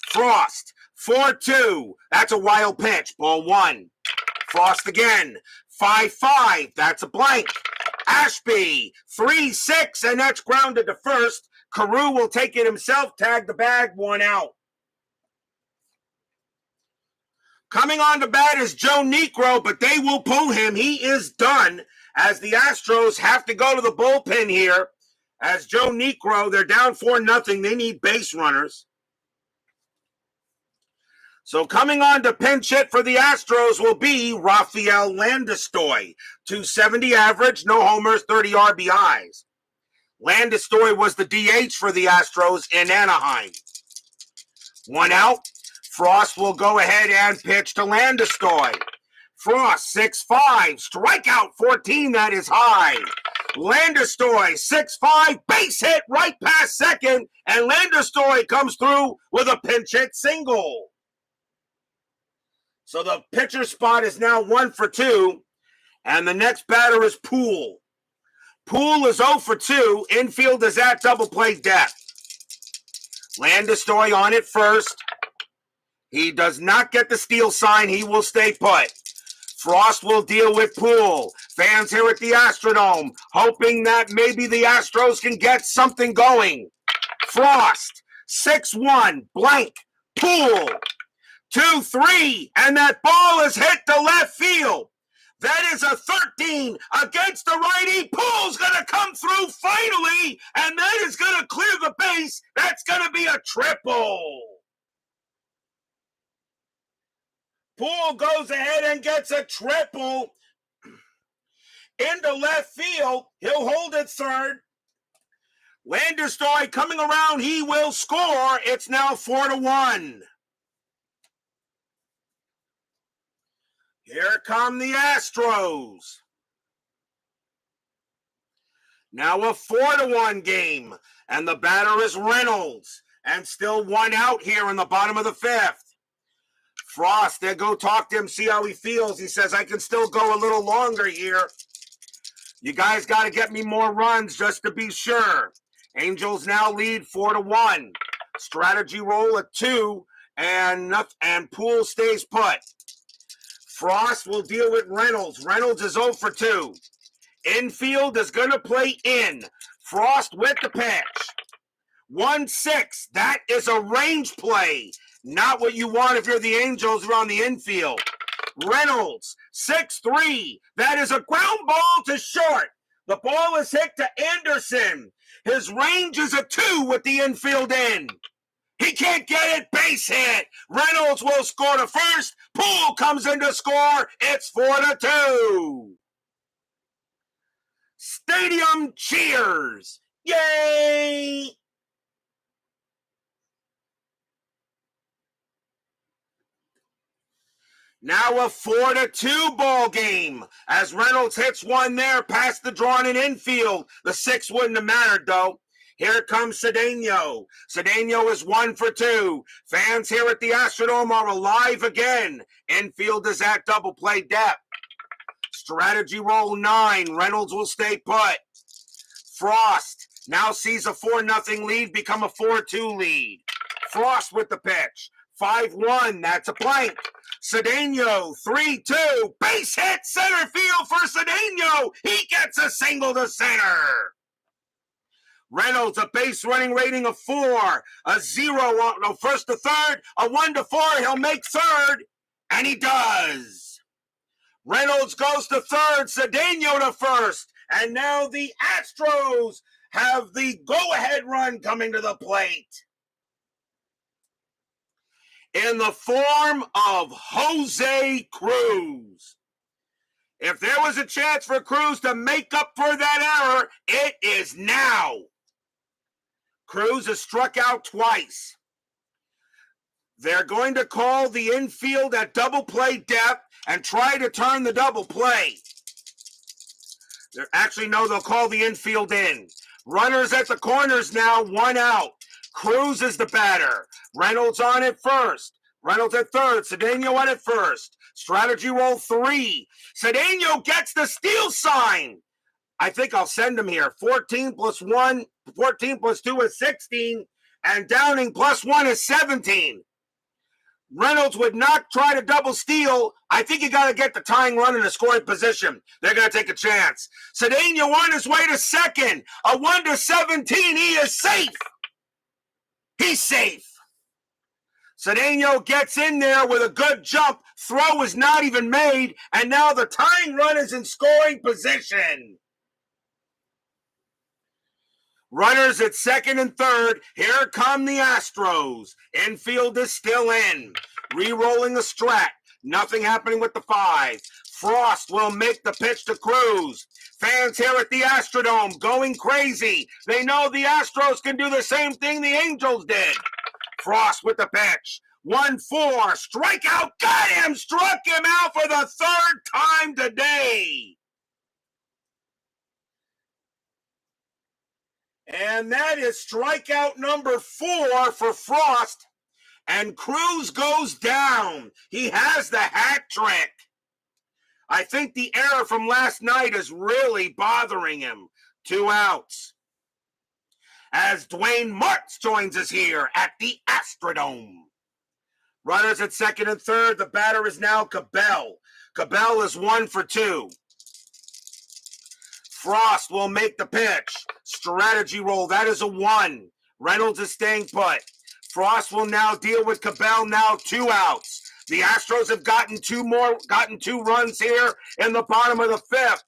Frost, 4-2. That's a wild pitch. Ball 1. Frost again. 5-5. That's a blank. Ashby, 3-6, and that's grounded to first. Carew will take it himself, tag the bag, 1 out. Coming on to bat is Joe Niekro, but they will pull him. He is done as the Astros have to go to the bullpen here. As Joe Niekro, they're down 4-0. They need base runners. So coming on to pinch hit for the Astros will be Rafael Landistoi. 270 average, no homers, 30 RBIs. Landistoi was the DH for the Astros in Anaheim. 1 out. Frost will go ahead and pitch to Landistoi. Frost, 6-5, strikeout 14, that is high. Landistoi, 6-5, base hit right past second, and Landistoi comes through with a pinch hit single. So the pitcher spot is now 1 for 2, and the next batter is Poole. Poole is 0 for 2, infield is at double play depth. Landistoi on it first. He does not get the steal sign. He will stay put. Frost will deal with Poole. Fans here at the Astrodome hoping that maybe the Astros can get something going. Frost, 6-1, blank, Poole, 2-3, and that ball is hit to left field. That is a 13 against the righty. Poole's going to come through finally, and that is going to clear the base. That's going to be a triple. Poole goes ahead and gets a triple into left field. He'll hold it third. Landistoi coming around. He will score. It's now 4-1. Here come the Astros. Now a 4-1 game. And the batter is Reynolds. And still 1 out here in the bottom of the 5th. Frost, they go talk to him, see how he feels. He says, I can still go a little longer here. You guys got to get me more runs just to be sure. Angels now lead 4-1. Strategy roll at 2, and Poole stays put. Frost will deal with Reynolds. Reynolds is 0 for 2. Infield is going to play in. Frost with the pitch. 1-6. That is a range play. Not what you want if you're the Angels around the infield. Reynolds, 6-3. That is a ground ball to short. The ball is hit to Anderson. His range is a 2 with the infield in. He can't get it. Base hit. Reynolds will score to first. Poole comes in to score. It's 4-2. Stadium cheers. Yay! Now a 4-2 ball game as Reynolds hits one there past the drawn in infield. The 6 wouldn't have mattered though. Here comes Cedeno. Cedeno is 1 for 2. Fans here at the Astrodome are alive again. Infield is at double play depth. Strategy roll 9. Reynolds will stay put. Frost now sees a 4-0 lead become a 4-2 lead. Frost with the pitch. 5-1. That's a blank. Cedeno, 3-2, base hit, center field for Cedeno. He gets a single to center. Reynolds, a base running rating of 4, a 0, no, first to third, a 1 to 4. He'll make third, and he does. Reynolds goes to third, Cedeno to first, and now the Astros have the go-ahead run coming to the plate. In the form of Jose Cruz. If there was a chance for Cruz to make up for that error, it is now. Cruz has struck out twice. They're going to call the infield at double play depth and try to turn the double play. They'll call the infield in. Runners at the corners now, 1 out. Cruz is the batter. Reynolds on it first. Reynolds at third. Cedeno on it first. Strategy roll 3. Cedeno gets the steal sign. I think I'll send him here. 14 plus 2 is 16. And Downing plus 1 is 17. Reynolds would not try to double steal. I think you got to get the tying run in a scoring position. They're going to take a chance. Cedeno on his way to second. A 1-17. He is safe. He's safe. Cedeno gets in there with a good jump. Throw is not even made. And now the tying run is in scoring position. Runners at second and third. Here come the Astros. Infield is still in. Re-rolling the strat. Nothing happening with the 5. Frost will make the pitch to Cruz. Fans here at the Astrodome going crazy. They know the Astros can do the same thing the Angels did. Frost with the pitch. 1-4. Strikeout. Got him. Struck him out for the third time today. And that is strikeout number 4 for Frost. And Cruz goes down. He has the hat trick. I think the error from last night is really bothering him. 2 outs. As Dwayne Martz joins us here at the Astrodome. Runners at second and third. The batter is now Cabell. Cabell is 1 for 2. Frost will make the pitch. Strategy roll. That is a 1. Reynolds is staying put. Frost will now deal with Cabell. Now 2 outs. The Astros have gotten 2 runs here in the bottom of the 5th.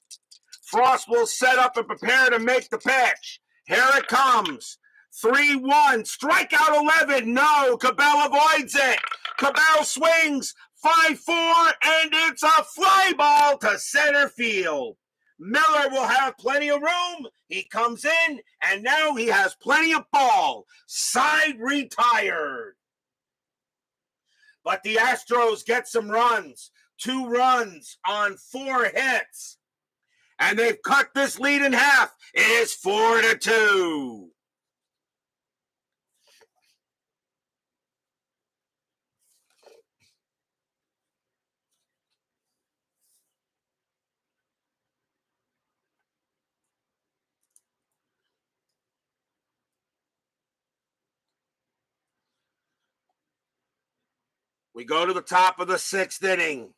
Frost will set up and prepare to make the pitch. Here it comes. 3-1. Strikeout 11. No. Cabell avoids it. Cabell swings. 5-4. And it's a fly ball to center field. Miller will have plenty of room. He comes in, and now he has plenty of ball. Side retired. But the Astros get some runs. 2 runs on 4 hits. And they've cut this lead in half. It is 4-2. We go to the top of the 6th inning.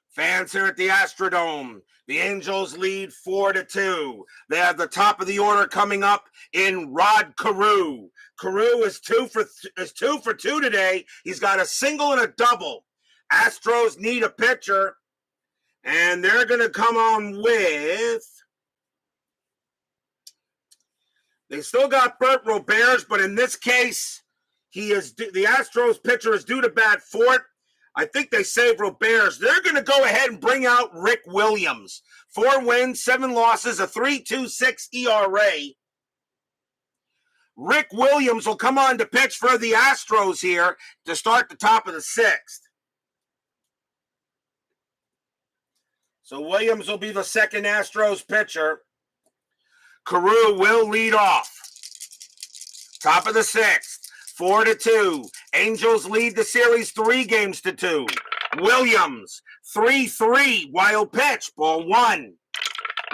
Fans here at the Astrodome. The Angels lead 4-2. They have the top of the order coming up in Rod Carew. Carew is 2 for 2 today. He's got a single and a double. Astros need a pitcher, and they're going to come on with. They still got Bert Roberts, but in this case, the Astros pitcher is due to bat fourth. I think they saved Roberts. They're going to go ahead and bring out Rick Williams. 4 wins, 7 losses, a 3.26 ERA. Rick Williams will come on to pitch for the Astros here to start the top of the 6th. So Williams will be the second Astros pitcher. Carew will lead off. Top of the 6th. 4-2. Angels lead the series 3-2. Williams, 3-3. Wild pitch, ball 1.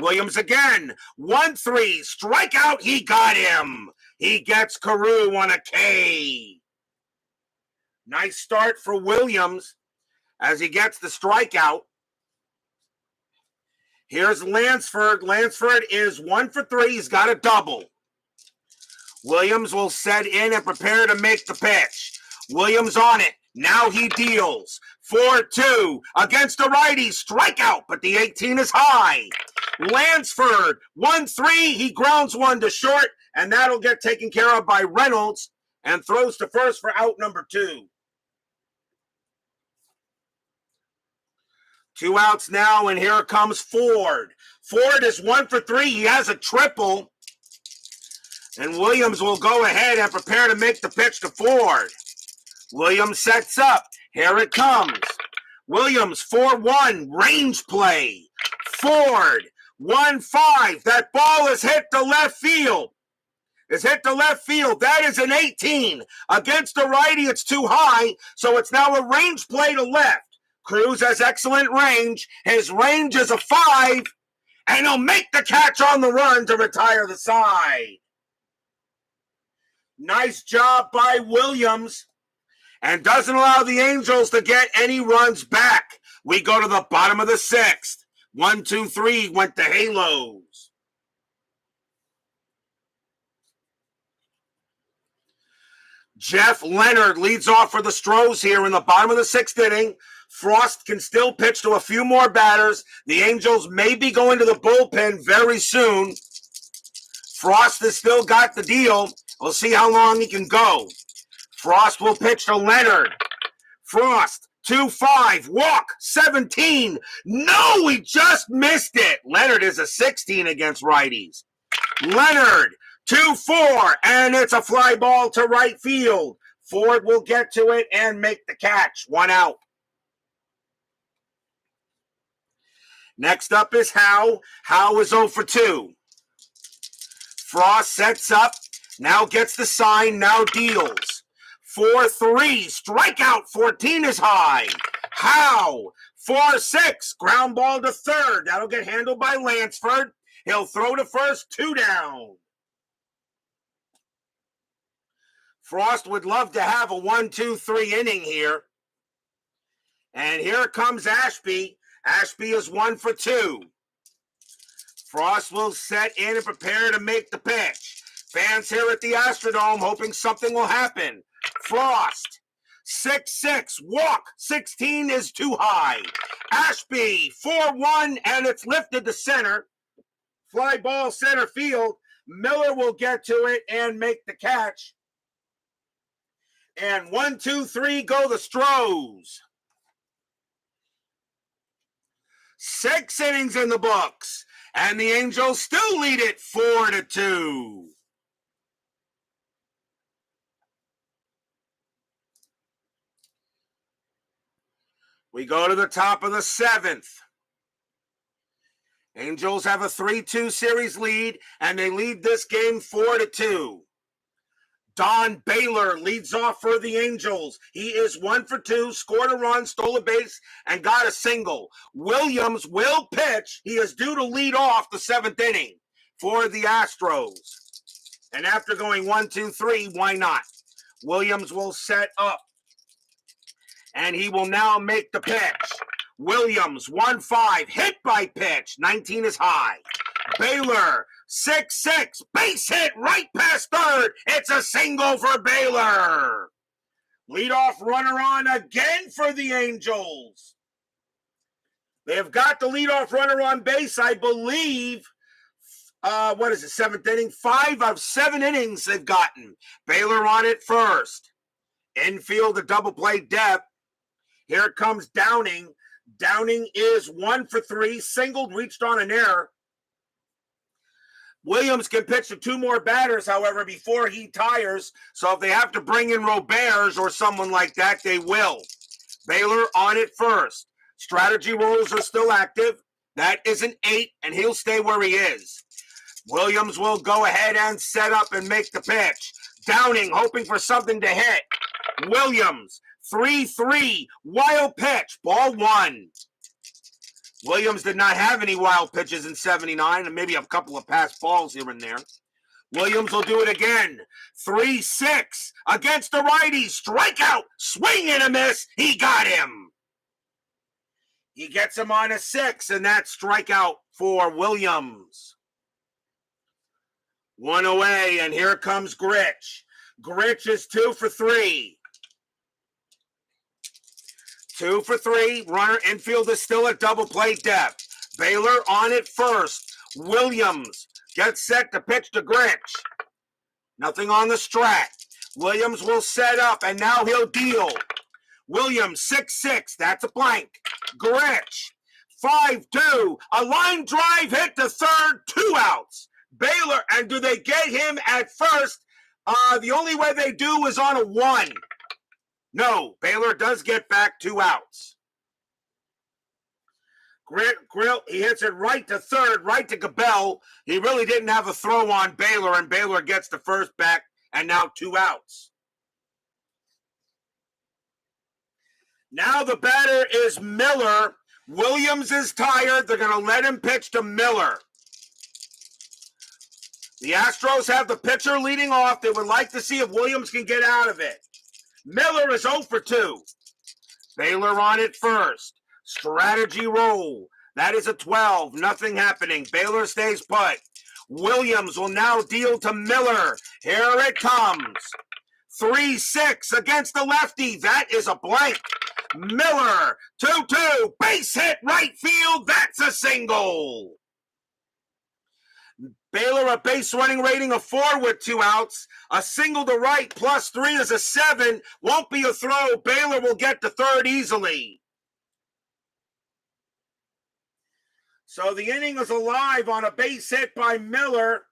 Williams again, 1-3. Strikeout, he got him. He gets Carew on a K. Nice start for Williams as he gets the strikeout. Here's Lansford. Lansford is 1 for 3. He's got a double. Williams will set in and prepare to make the pitch. Williams on it. Now he deals. 4-2 against a righty. Strikeout, but the 18 is high. Lansford, 1-3. He grounds 1 to short, and that'll get taken care of by Reynolds and throws to first for out number 2. 2 outs now, and here comes Ford. Ford is 1 for 3. He has a triple. And Williams will go ahead and prepare to make the pitch to Ford. Williams sets up. Here it comes. Williams, 4-1, range play. Ford, 1-5. That ball is hit to left field. That is an 18. Against the righty, it's too high, so it's now a range play to left. Cruz has excellent range. His range is a 5, and he'll make the catch on the run to retire the side. Nice job by Williams. and doesn't allow the Angels to get any runs back. We go to the bottom of the sixth. 1, 2, 3 went to Halos. Jeff Leonard leads off for the Astros here in the bottom of the sixth inning. Frost can still pitch to a few more batters. The Angels may be going to the bullpen very soon. Frost has still got the deal. We'll see how long he can go. Frost will pitch to Leonard. Frost, 2-5, walk, 17. No, he just missed it. Leonard is a 16 against righties. Leonard, 2-4, and it's a fly ball to right field. Ford will get to it and make the catch. 1 out. Next up is HOU. HOU is 0 for 2. Frost sets up, now gets the sign, now deals. 4-3, strikeout, 14 is high. HOU, 4-6, ground ball to third. That'll get handled by Lansford. He'll throw to first, 2 down. Frost would love to have a 1-2-3 inning here. And here comes Ashby. Ashby is 1 for 2. Frost will set in and prepare to make the pitch. Fans here at the Astrodome hoping something will happen. Frost, 6-6, walk, 16 is too high. Ashby, 4-1, and it's lifted to center. Fly ball center field. Miller will get to it and make the catch. And 1, 2, 3 go the Astros. 6 innings in the books. And the Angels still lead it 4-2. We go to the top of the 7th. Angels have a 3-2 series lead, and they lead this game 4-2. Don Baylor leads off for the Angels. He is 1 for 2, scored a run, stole a base, and got a single. Williams will pitch. He is due to lead off the 7th inning for the Astros. And after going 1, 2, 3, why not? Williams will set up, and he will now make the pitch. Williams, 1-5, hit by pitch, 19 is high. Baylor, 6-6, base hit right past third. It's a single for Baylor. Leadoff runner on again for the Angels. They have got the leadoff runner on base, I believe. 7th inning? 5 of 7 innings they've gotten. Baylor on it first. Infield, a double play depth. Here comes Downing. Downing is 1 for 3, singled, reached on an error. Williams can pitch to 2 more batters, however, before he tires. So if they have to bring in Roberts or someone like that, they will. Baylor on it first. Strategy rules are still active. That is an 8, and he'll stay where he is. Williams will go ahead and set up and make the pitch. Downing hoping for something to hit. Williams, 3-3, wild pitch, ball 1. Williams did not have any wild pitches in 79, and maybe a couple of pass balls here and there. Williams will do it again. 3-6 against the righty. Strikeout, swing and a miss. He got him. He gets him on a 6, and that's strikeout for Williams. 1 away, and here comes Gritch. Gritch is 2 for 3. 2 for 3. Runner infield is still at double play depth. Baylor on it first. Williams gets set to pitch to Gritch. Nothing on the strat. Williams will set up, and now he'll deal. Williams, 6-6. That's a blank. Gritch, 5-2. A line drive hit to third. 2 outs. Baylor, and do they get him at first? The only way they do is on a 1. No, Baylor does get back 2 outs. Grill, he hits it right to third, right to Gabel. He really didn't have a throw on Baylor, and Baylor gets the first back, and now 2 outs. Now the batter is Miller. Williams is tired. They're going to let him pitch to Miller. The Astros have the pitcher leading off. They would like to see if Williams can get out of it. Miller is 0 for 2. Baylor on it first. Strategy roll. That is a 12. Nothing happening. Baylor stays put. Williams will now deal to Miller. Here it comes. 3-6 against the lefty. That is a blank. Miller, 2-2. Base hit right field. That's a single. Baylor a base running rating of 4 with 2 outs. A single to right plus 3 is a 7. Won't be a throw. Baylor will get to third easily. So the inning is alive on a base hit by Miller.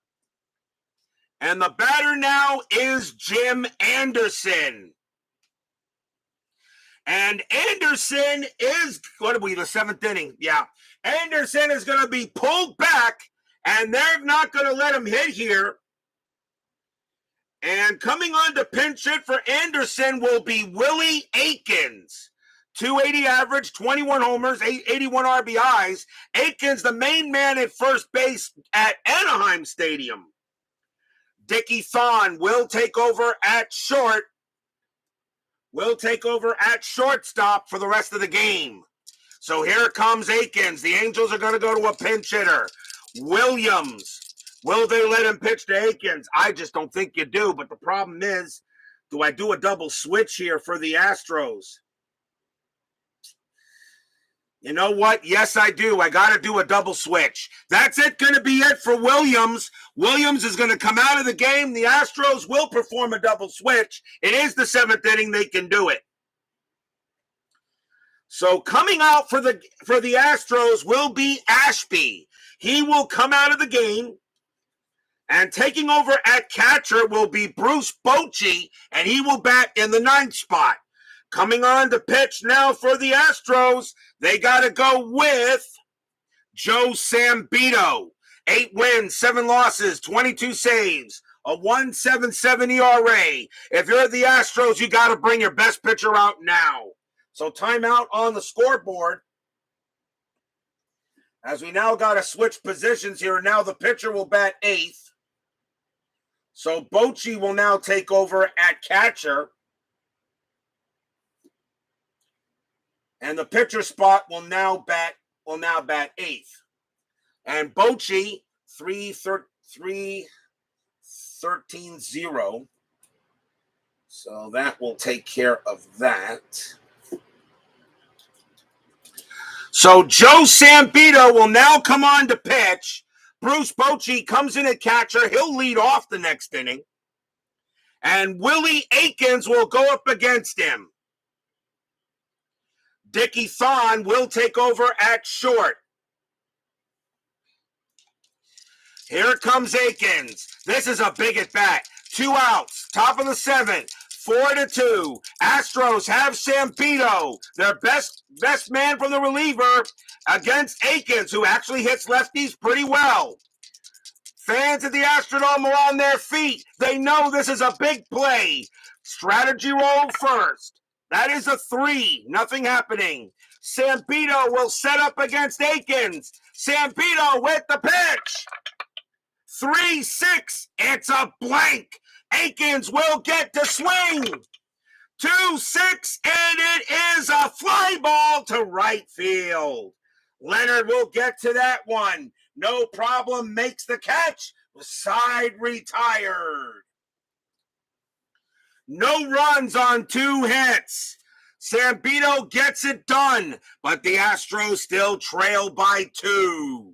And the batter now is Jim Anderson. And Anderson is, what are we, the 7th inning? Yeah. Anderson is going to be pulled back, and they're not going to let him hit here. And coming on to pinch hit for Anderson will be Willie Aikens. 280 average, 21 homers, 81 RBIs. Aikens, the main man at first base at Anaheim Stadium. Dickie Thon will take over at short. Will take over at shortstop for the rest of the game. So here comes Aikens. The Angels are going to go to a pinch hitter. Williams. Will they let him pitch to Aikens? I just don't think you do. But the problem is, do I do a double switch here for the Astros? You know what? Yes, I do. I got to do a double switch. That's it. Going to be it for Williams. Williams is going to come out of the game. The Astros will perform a double switch. It is the 7th inning. They can do it. So coming out for the Astros will be Ashby. He will come out of the game. And taking over at catcher will be Bruce Bochy, and he will bat in the 9th spot. Coming on to pitch now for the Astros, they got to go with Joe Sambito. 8 wins, 7 losses, 22 saves, a 1.77 ERA. If you're the Astros, you got to bring your best pitcher out now. So timeout on the scoreboard. As we now got to switch positions here, now the pitcher will bat 8th. So Bochy will now take over at catcher. And the pitcher spot will now bat 8th. And Bochy 3-13-0. So that will take care of that. So Joe Sambito will now come on to pitch. Bruce Bochy comes in at catcher. He'll lead off the next inning. And Willie Aikens will go up against him. Dickie Thon will take over at short. Here comes Aikens. This is a big at bat. 2 outs. Top of the 7th. 4-2. Astros have Sambito, their best man from the reliever, against Aikens, who actually hits lefties pretty well. Fans at the Astrodome are on their feet. They know this is a big play. Strategy roll first. That is a 3. Nothing happening. Sambito will set up against Aikens. Sambito with the pitch. 3-6. It's a blank. Aikens will get to swing. 2-6, and it is a fly ball to right field. Leonard will get to that one. No problem. Makes the catch. Side retired. No runs on 2 hits. Sambito gets it done, but the Astros still trail by 2.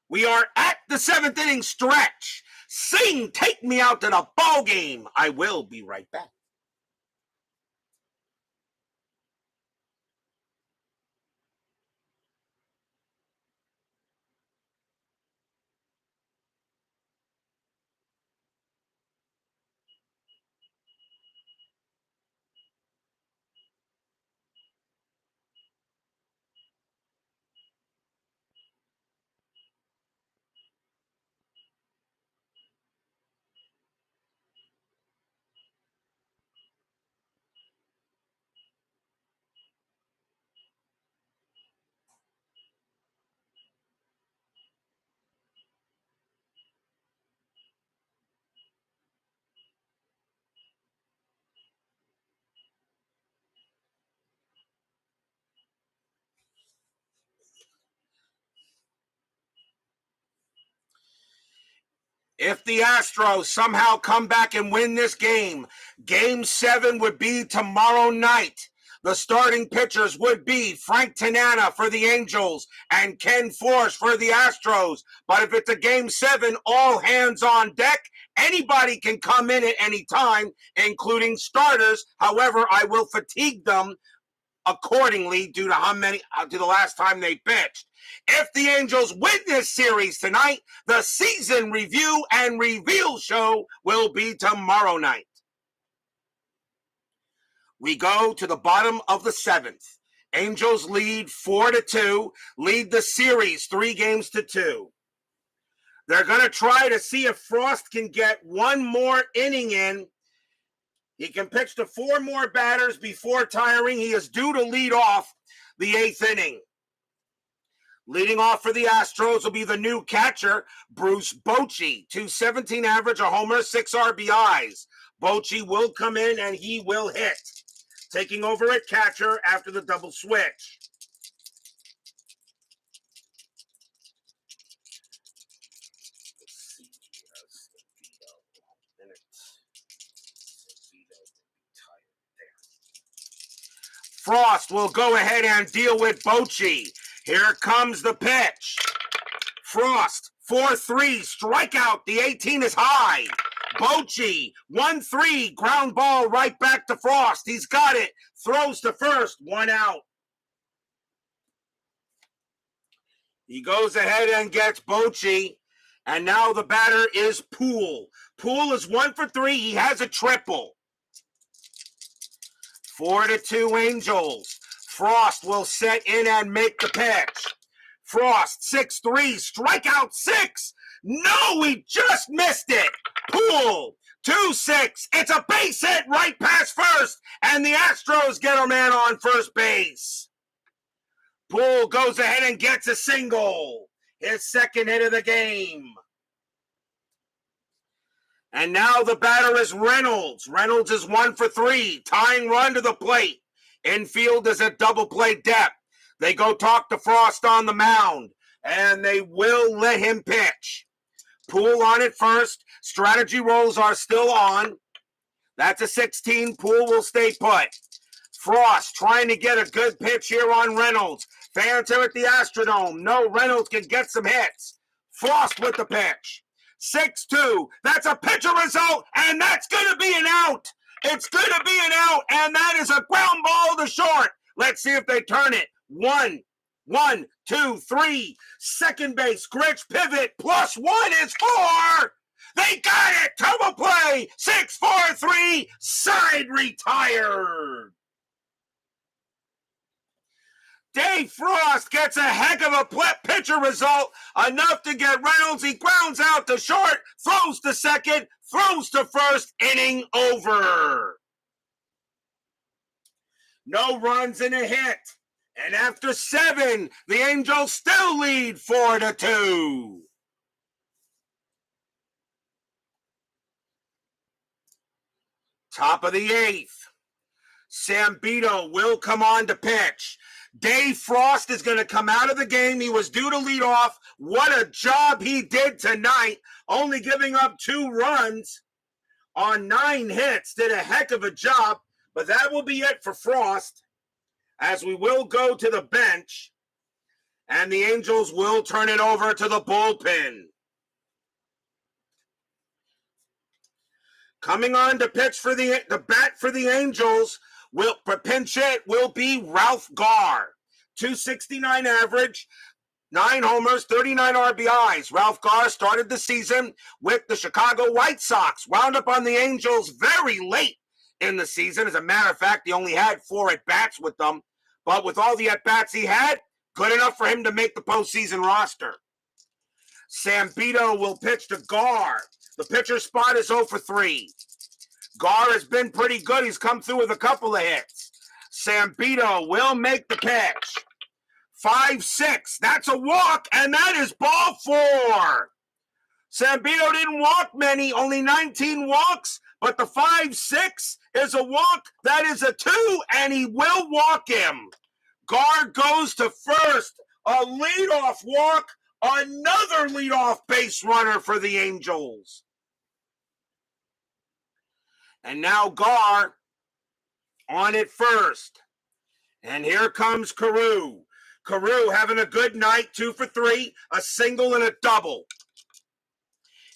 We are at the 7th inning stretch. Sing, take me out to the ball game. I will be right back. If the Astros somehow come back and win this game, Game 7 would be tomorrow night. The starting pitchers would be Frank Tanana for the Angels and Ken Force for the Astros. But if it's a Game 7, all hands on deck. Anybody can come in at any time, including starters. However, I will fatigue them accordingly due to the last time they pitched. If the Angels win this series tonight, the season review and reveal show will be tomorrow night. We go to the bottom of the 7th. Angels lead 4-2, lead the series 3-2. They're going to try to see if Frost can get one more inning in. He can pitch to 4 more batters before tiring. He is due to lead off the 8th inning. Leading off for the Astros will be the new catcher, Bruce Bochy. .217 average, a homer, 6 RBIs. Bochy will come in and he will hit. Taking over at catcher after the double switch. Frost will go ahead and deal with Bochy. Here comes the pitch. Frost, 4-3, strikeout. The 18 is high. Bochy, 1-3, ground ball right back to Frost. He's got it. Throws to first, 1 out. He goes ahead and gets Bochy. And now the batter is Poole. Poole is 1 for 3. He has a triple. 4-2 Angels. Frost will set in and make the pitch. Frost, 6-3, strikeout 6. No, he just missed it. Poole, 2-6. It's a base hit right past first, and the Astros get a man on first base. Poole goes ahead and gets a single. His second hit of the game. And now the batter is Reynolds. Reynolds is 1 for 3. Tying run to the plate. Infield is at double play depth. They go talk to Frost on the mound. And they will let him pitch. Poole on it first. Strategy rolls are still on. That's a 16. Poole will stay put. Frost trying to get a good pitch here on Reynolds. Fans here at the Astrodome. No, Reynolds can get some hits. Frost with the pitch. 6-2. That's a pitcher result, and that's going to be an out. It's going to be an out, and that is a ground ball to short. Let's see if they turn it. 1, 2, 3. Second base, Gritch pivot, +1 is 4. They got it. Double play. 6-4-3. Side retired. Dave Frost gets a heck of a pitcher result, enough to get Reynolds. He grounds out to short, throws to second, throws to first, inning over. No runs and a hit. And after 7, the Angels still lead 4-2. Top of the 8th. Sambito will come on to pitch. Dave Frost is going to come out of the game. He was due to lead off. What a job he did tonight, only giving up 2 runs on 9 hits. Did a heck of a job, but that will be it for Frost, as we will go to the bench, and the Angels will turn it over to the bullpen. Coming on to pitch for the bat for the Angels, pinch hit will be Ralph Garr. .269 average, 9 homers, 39 RBIs. Ralph Garr started the season with the Chicago White Sox, wound up on the Angels very late in the season. As a matter of fact, he only had 4 at-bats with them. But with all the at-bats he had, good enough for him to make the postseason roster. Sambito will pitch to Garr. The pitcher spot is 0 for 3. Garr has been pretty good. He's come through with a couple of hits. Sambito will make the pitch. 5-6. That's a walk, and that is ball 4. Sambito didn't walk many, only 19 walks, but the 5-6 is a walk. That is a 2, and he will walk him. Garr goes to first. A leadoff walk Another leadoff base runner for the Angels. And now Gar on it first. And here comes Carew. Carew having a good night, 2 for 3, a single and a double.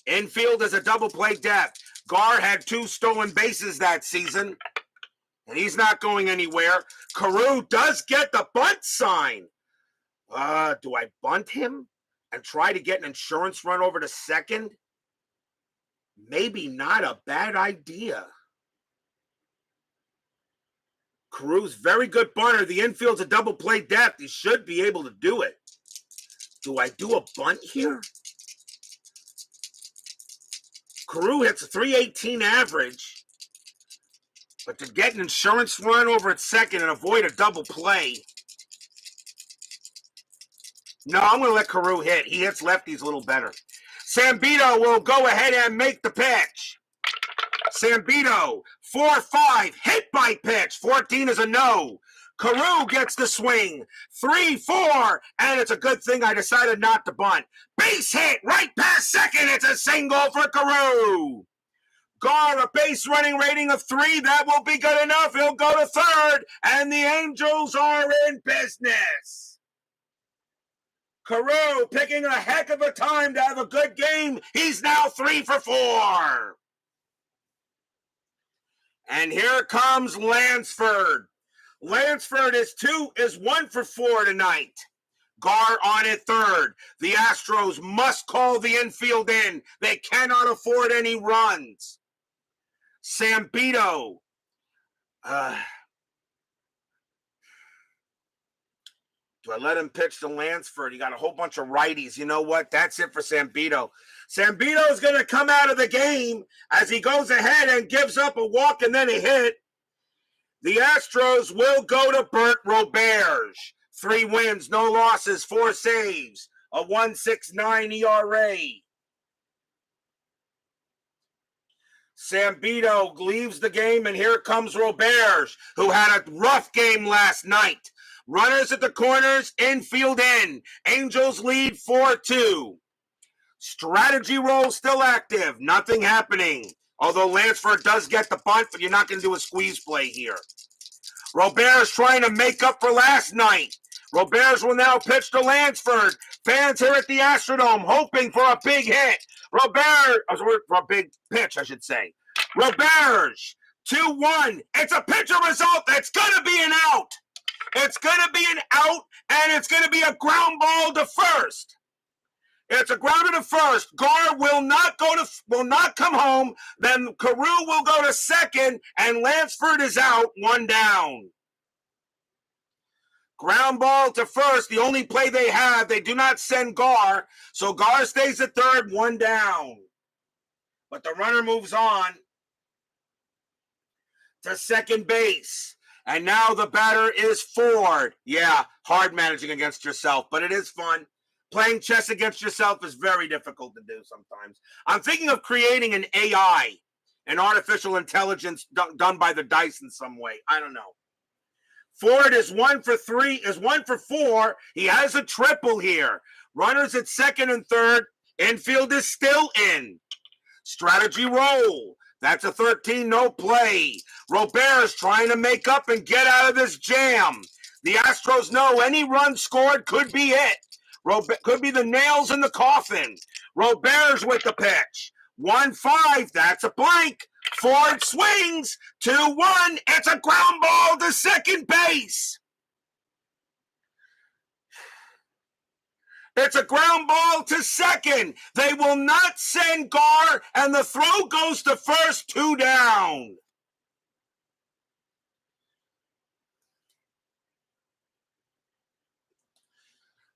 Infield is a double play death. Gar had 2 stolen bases that season, and he's not going anywhere. Carew does get the bunt sign. Do I bunt him and try to get an insurance run over to second? Maybe not a bad idea. Carew's very good bunter. The infield's a double play depth. He should be able to do it. Do I do a bunt here? Carew hits a 318 average. But to get an insurance run over at second and avoid a double play. No, I'm going to let Carew hit. He hits lefties a little better. Sambito will go ahead and make the pitch. Sambito, 4-5, hit by pitch. 14 is a no. Carew gets the swing. 3-4, and it's a good thing I decided not to bunt. Base hit right past second. It's a single for Carew. Gar, a base running rating of 3. That will be good enough. He'll go to third, and the Angels are in business. Carew picking a heck of a time to have a good game. He's now 3 for 4. And here comes Lansford. Lansford is 1 for 4 tonight. Gar on at third. The Astros must call the infield in. They cannot afford any runs. Sambito. Do I let him pitch to Lansford? He got a whole bunch of righties. You know what? That's it for Sambito. Sambito is going to come out of the game as he goes ahead and gives up a walk and then a hit. The Astros will go to Bert Roberge. 3 wins, no losses, 4 saves, a 1.69 ERA. Sambito leaves the game, and here comes Roberge, who had a rough game last night. Runners at the corners, infield in. Angels lead 4-2. Strategy roll still active. Nothing happening. Although Lansford does get the bunt, but you're not going to do a squeeze play here. Roberge trying to make up for last night. Roberge will now pitch to Lansford. Fans here at the Astrodome hoping for a big hit. For a big pitch, I should say. Roberge, 2-1. It's a pitcher result. That's going to be an out. It's going to be an out, and it's going to be a ground ball to first. It's a grounder to first. Gar will not come home. Then Carew will go to second, and Lansford is out, 1 down. Ground ball to first, the only play they have. They do not send Gar, so Gar stays at third, 1 down. But the runner moves on to second base. And now the batter is Ford. Yeah, hard managing against yourself, but it is fun. Playing chess against yourself is very difficult to do sometimes. I'm thinking of creating an AI, an artificial intelligence done by the dice in some way. I don't know. Ford is 1 for 4. He has a triple here. Runners at second and third. Infield is still in. Strategy roll. That's a 13, no play. Roberge trying to make up and get out of this jam. The Astros know any run scored could be it. Could be the nails in the coffin. Roberge with the pitch. 1-5, that's a blank. Ford swings. 2-1, it's a ground ball to second base. It's a ground ball to second. They will not send Gar, and the throw goes to first, 2 down.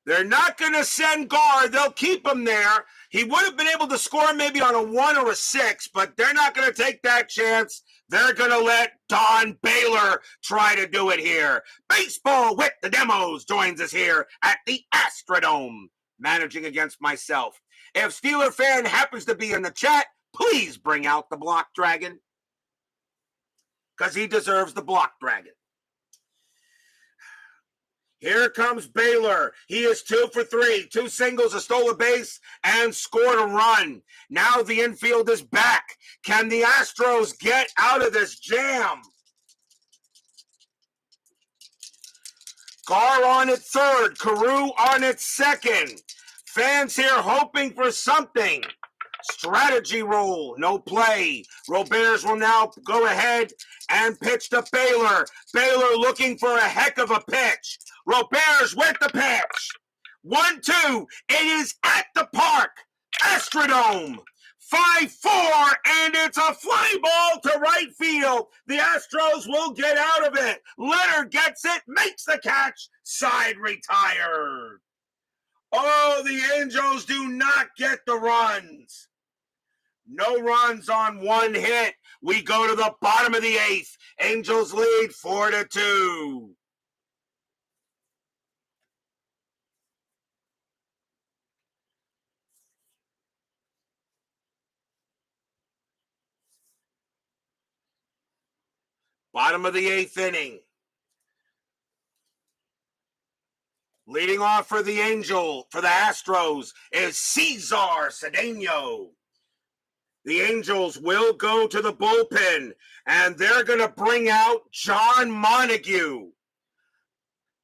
They're not going to send Gar. They'll keep him there. He would have been able to score maybe on a 1 or a 6, but they're not going to take that chance. They're going to let Don Baylor try to do it here. Baseball with the Demos joins us here at the Astrodome, managing against myself. If Steeler fan happens to be in the chat, please bring out the Block Dragon, because he deserves the Block Dragon. Here comes Baylor. He is 2 for 3. 2 singles, a stolen base, and scored a run. Now the infield is back. Can the Astros get out of this jam? Gar on at third. Carew on at second. Fans here hoping for something. Strategy roll, no play. Roberts will now go ahead and pitch to Baylor. Baylor looking for a heck of a pitch. Roberts with the pitch. 1-2. It is at the park. Astrodome. 5-4, and it's a fly ball to right field. The Astros will get out of it. Leonard gets it, makes the catch. Side retired. Oh, the Angels do not get the runs. No runs on one hit. We go to the bottom of the 8th. Angels lead 4-2. Bottom of the 8th inning. Leading off for the Astros is Cesar Cedeno. The Angels will go to the bullpen, and they're going to bring out John Montague.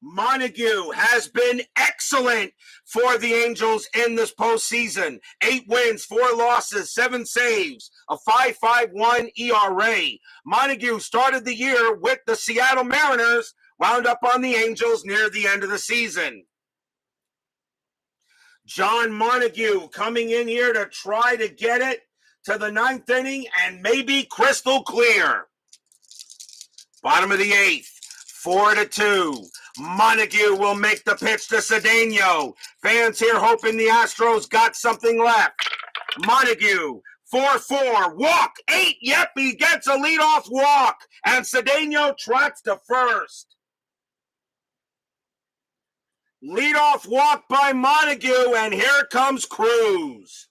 Montague has been excellent for the Angels in this postseason. 8 wins, 4 losses, 7 saves, a 5.51 ERA. Montague started the year with the Seattle Mariners, wound up on the Angels near the end of the season. John Montague coming in here to try to get it to the 9th inning and maybe crystal clear. Bottom of the 8th, 4-2. Montague will make the pitch to Cedeno. Fans here hoping the Astros got something left. Montague, 4-4, walk, 8, yep, he gets a leadoff walk, and Cedeno trots to first. Leadoff walk by Montague, and here comes Cruz.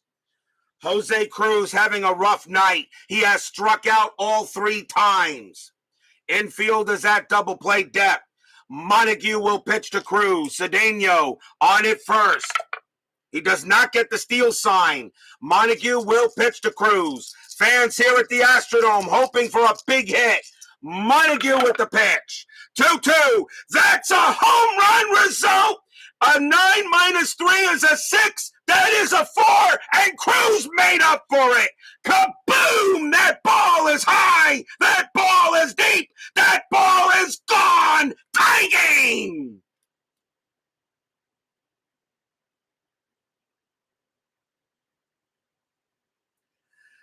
Jose Cruz having a rough night. He has struck out all 3 times. Infield is at double play depth. Montague will pitch to Cruz. Cedeno on it first. He does not get the steal sign. Montague will pitch to Cruz. Fans here at the Astrodome hoping for a big hit. Montague with the pitch. 2-2. That's a home run result. A 9 minus 3 is a 6. That is a 4. And Cruz made up for it. Kaboom! That ball is high. That ball is deep. That ball is gone. Tie game.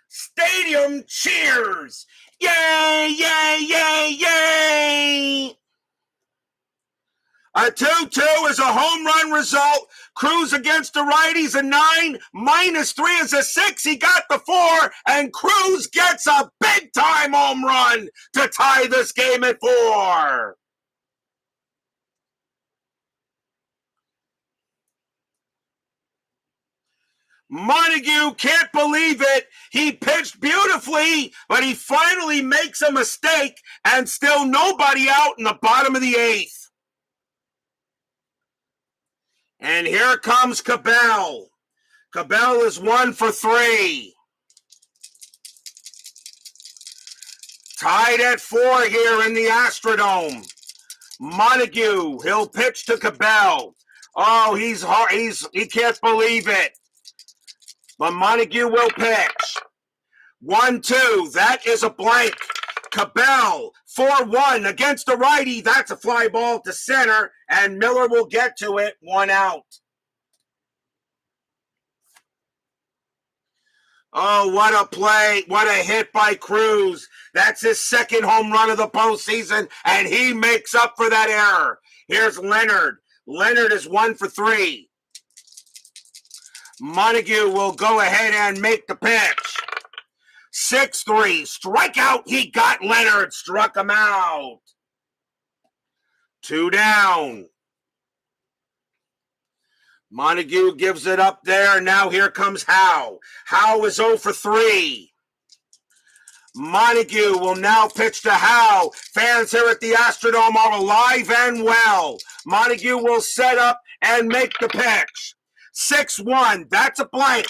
Stadium cheers. Yay, yay, yay, yay. A 2-2 is a home run result. Cruz against the righties, a 9. Minus 3 is a 6. He got the 4. And Cruz gets a big-time home run to tie this game at 4. Montague can't believe it. He pitched beautifully, but he finally makes a mistake, and still nobody out in the bottom of the 8th. And here comes Cabell. Cabell is 1 for 3. Tied at 4 here in the Astrodome. Montague, he'll pitch to Cabell. Oh, he can't believe it. But Montague will pitch. 1-2, that is a blank. Cabell, 4-1 against the righty. That's a fly ball to center, and Miller will get to it. 1 out. Oh, what a play. What a hit by Cruz. That's his 2nd home run of the postseason, and he makes up for that error. Here's Leonard. Leonard is 1 for 3. Montague will go ahead and make the pitch. 6-3, strikeout. He got Leonard, struck him out. 2 down. Montague gives it up there. Now here comes HOU. HOU is 0 for 3. Montague will now pitch to HOU. Fans here at the Astrodome are alive and well. Montague will set up and make the pitch. 6-1, that's a blank.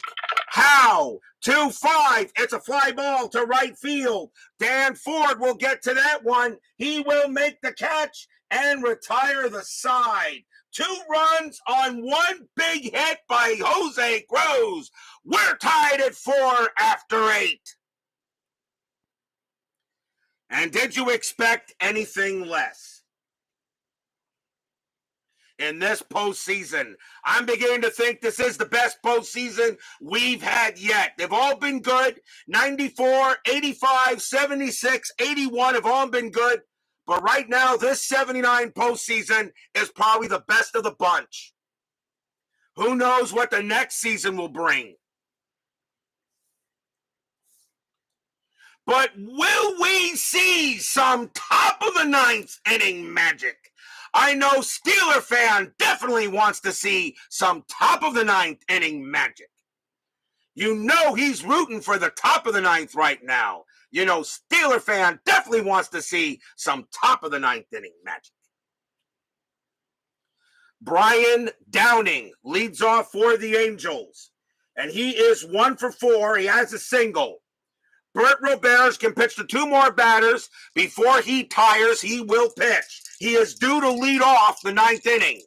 HOU, 2-5, it's a fly ball to right field. Dan Ford will get to that one. He will make the catch and retire the side. 2 runs on one big hit by Jose Gross. We're tied at 4 after 8. And did you expect anything less? In this postseason, I'm beginning to think this is the best postseason we've had yet. They've all been good. 94, 85, 76, 81 have all been good. But right now, this 79 postseason is probably the best of the bunch. Who knows what the next season will bring? But will we see some top of the ninth inning magic? I know Steeler fan definitely wants to see some top of the ninth inning magic. You know he's rooting for the top of the ninth right now. You know Steeler fan definitely wants to see some top of the ninth inning magic. Brian Downing leads off for the Angels, and he is 1 for 4. He has a single. Bert Roberge can pitch to 2 more batters. Before he tires, he will pitch. He is due to lead off the 9th inning.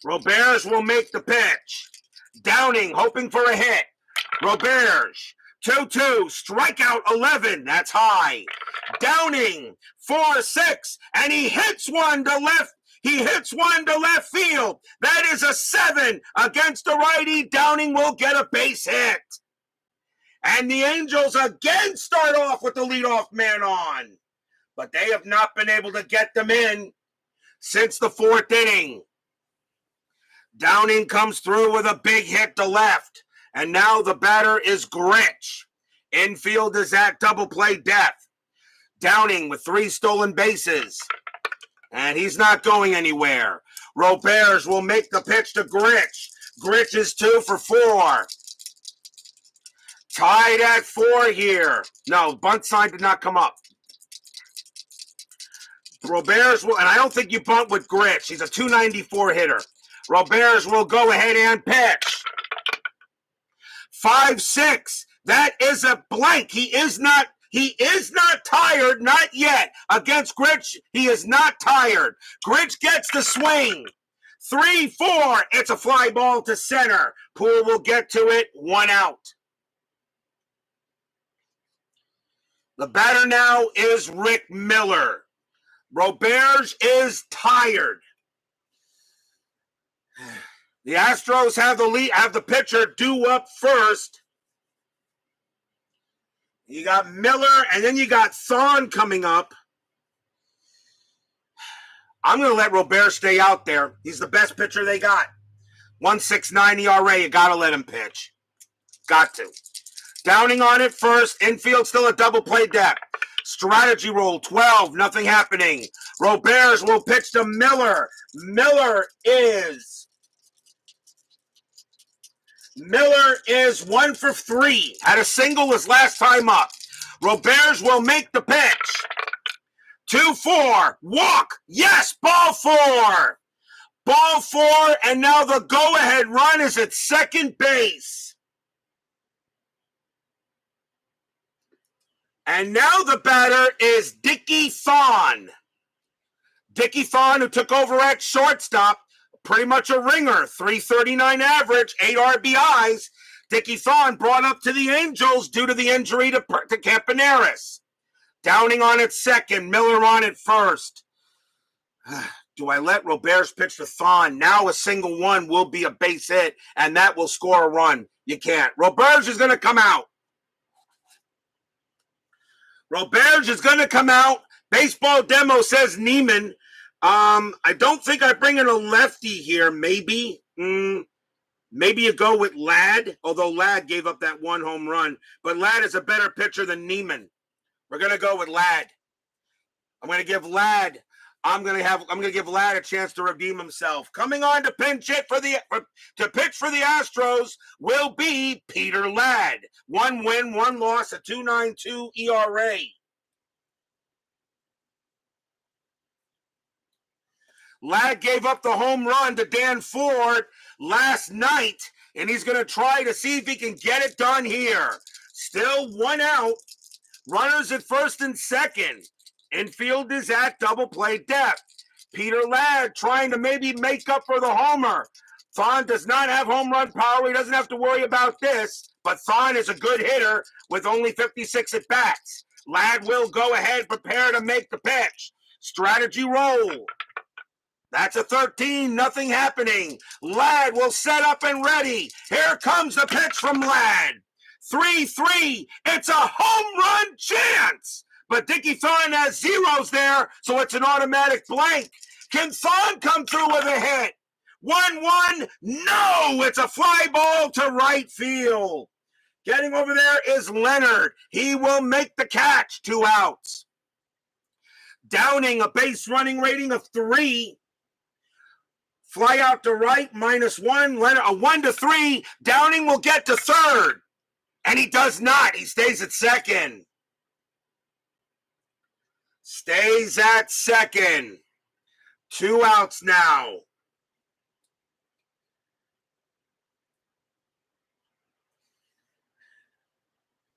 Roberge will make the pitch. Downing hoping for a hit. Roberge, 2-2, strikeout 11. That's high. Downing, 4-6, and he hits one to left. He hits one to left field. That is a 7 against the righty. Downing will get a base hit. And the Angels again start off with the leadoff man on. But they have not been able to get them in since the 4th inning. Downing comes through with a big hit to left. And now the batter is Gritch. Infield is at double play depth. Downing with 3 stolen bases. And he's not going anywhere. Roberge will make the pitch to Gritch. Gritch is 2 for 4. Tied at 4 here. No, bunt sign did not come up. Roberge will, and I don't think you bunt with Gritch. He's a 294 hitter. Roberge will go ahead and pitch. 5-6. That is a blank. He is not tired, not yet. Against Gritch, he is not tired. Gritch gets the swing. 3-4. It's a fly ball to center. Poole will get to it. 1 out. The batter now is Rick Miller. Roberge is tired. The Astros have the lead, have the pitcher due up first. You got Miller, and then you got Thon coming up. I'm going to let Roberge stay out there. He's the best pitcher they got. 1.69 ERA. You got to let him pitch. Got to. Downing on it first. Infield still a double play depth. Strategy roll 12. Nothing happening. Roberge will pitch to Miller. Miller is 1 for 3. Had a single his last time up. Roberge will make the pitch. 2-4. Walk. Yes, ball 4. Ball 4, and now the go-ahead run is at second base. And now the batter is Dickie Thon. Dickie Thon, who took over at shortstop, pretty much a ringer, 339 average, 8 RBIs. Dickie Thon brought up to the Angels due to the injury to Campaneris. Downing on it second, Miller on it first. Do I let Roberge pitch to Thon? Now a single one will be a base hit, and that will score a run. You can't. Roberge is going to come out. Roberge is going to come out. Baseball Demo says Neiman. I don't think I bring in a lefty here. Maybe. Maybe you go with Ladd, although Ladd gave up that 1 home run. But Ladd is a better pitcher than Neiman. We're going to go with Ladd. I'm going to give Ladd a chance to redeem himself. Coming on to pitch for the Astros will be Peter Ladd. 1 win, 1 loss, a 2.92 ERA. Ladd gave up the home run to Dan Ford last night, and he's going to try to see if he can get it done here. Still 1 out. Runners at first and second. Infield is at double play depth. Peter Ladd trying to maybe make up for the homer. Thon does not have home run power. He doesn't have to worry about this, but Thon is a good hitter with only 56 at bats. Ladd will go ahead, prepare to make the pitch. Strategy roll. That's a 13, nothing happening. Ladd will set up and ready. Here comes the pitch from Ladd. 3-3, it's a home run chance. But Dickie Thon has zeros there, so it's an automatic blank. Can Thon come through with a hit? 1-1, no, it's a fly ball to right field. Getting over there is Leonard. He will make the catch, 2 outs. Downing, a base running rating of 3. Fly out to right, -1. Leonard, a 1-3. Downing will get to third. And he does not. He stays at second. Stays at second. 2 outs now.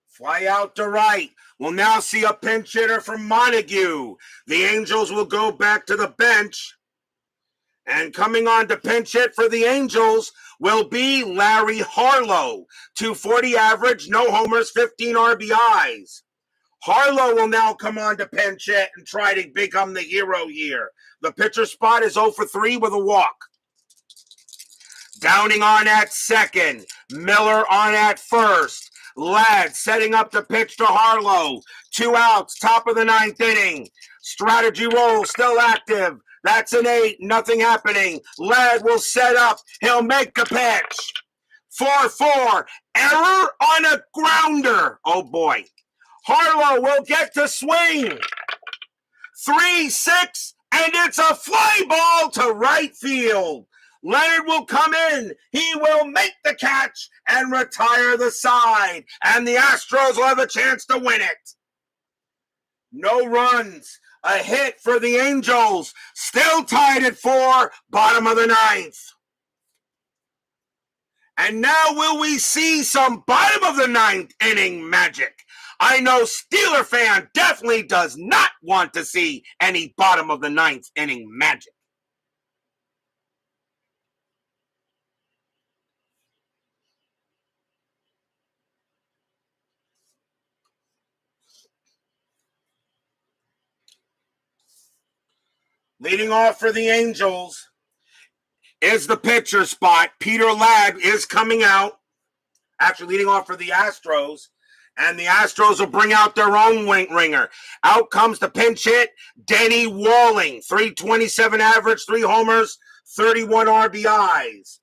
Fly out to right. We'll now see a pinch hitter from Montague. The Angels will go back to the bench. And coming on to pinch hit for the Angels will be Larry Harlow. 240 average, no homers, 15 RBIs. Harlow will now come on to pinch hit and try to become the hero here. The pitcher spot is 0 for 3 with a walk. Downing on at second. Miller on at first. Ladd setting up the pitch to Harlow. 2 outs, top of the 9th inning. Strategy roll still active. That's an 8, nothing happening. Ladd will set up. He'll make the pitch. 4-4, error on a grounder. Oh boy. Harlow will get to swing. 3-6, and it's a fly ball to right field. Leonard will come in. He will make the catch and retire the side. And the Astros will have a chance to win it. No runs. A hit for the Angels. Still tied at 4, bottom of the 9th. And now will we see some bottom of the 9th inning magic? I know Steeler fan definitely does not want to see any bottom of the 9th inning magic. Leading off for the Angels is the pitcher spot. Peter Ladd is coming out. Actually, leading off for the Astros. And the Astros will bring out their own ringer. Out comes the pinch hit, Denny Walling. 327 average, 3 homers, 31 RBIs.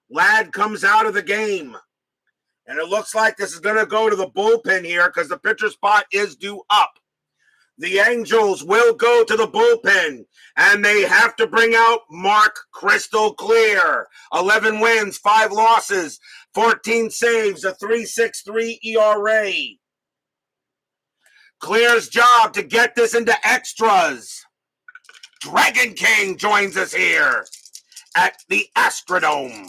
Ladd comes out of the game. And it looks like this is going to go to the bullpen here because the pitcher spot is due up. The Angels will go to the bullpen, and they have to bring out Mark Crystal Clear. 11 wins, 5 losses, 14 saves, a 3.63 ERA. Clear's job to get this into extras. Dragon King joins us here at the Astrodome.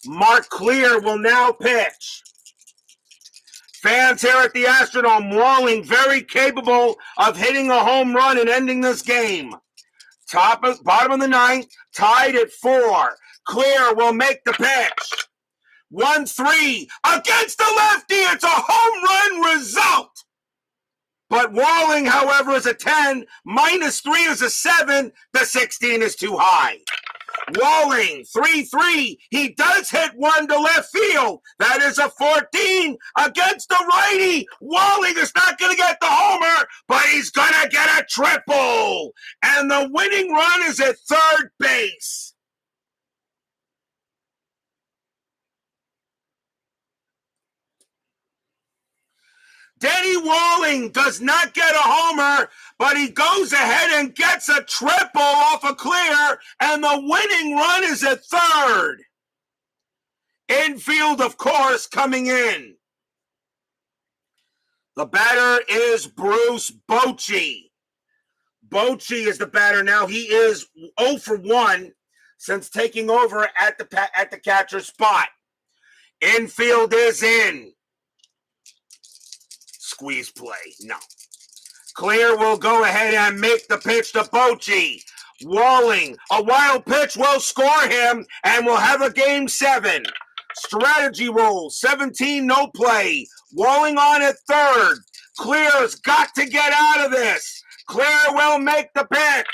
Mark Clear will now pitch. Fans here at the Astrodome, Walling very capable of hitting a home run and ending this game. Bottom of the 9th, tied at 4. Clear will make the pitch. 1-3 against the lefty. It's a home run result. But Walling, however, is a 10. -3 is a 7. The 16 is too high. Walling, 3-3. He does hit one to left field. That is a 14 against the righty. Walling is not going to get the homer, but he's going to get a triple. And the winning run is at third base. Denny Walling does not get a homer, but he goes ahead and gets a triple off a Clear, and the winning run is at third. Infield, of course, coming in. The batter is Bruce Bochy. Bochy is the batter now. He is 0 for 1 since taking over at the catcher spot. Infield is in. Squeeze play. No. Clear will go ahead and make the pitch to Bochy. Walling. A wild pitch will score him, and we'll have a game 7. Strategy roll. 17, no play. Walling on at third. Clear's got to get out of this. Clear will make the pitch.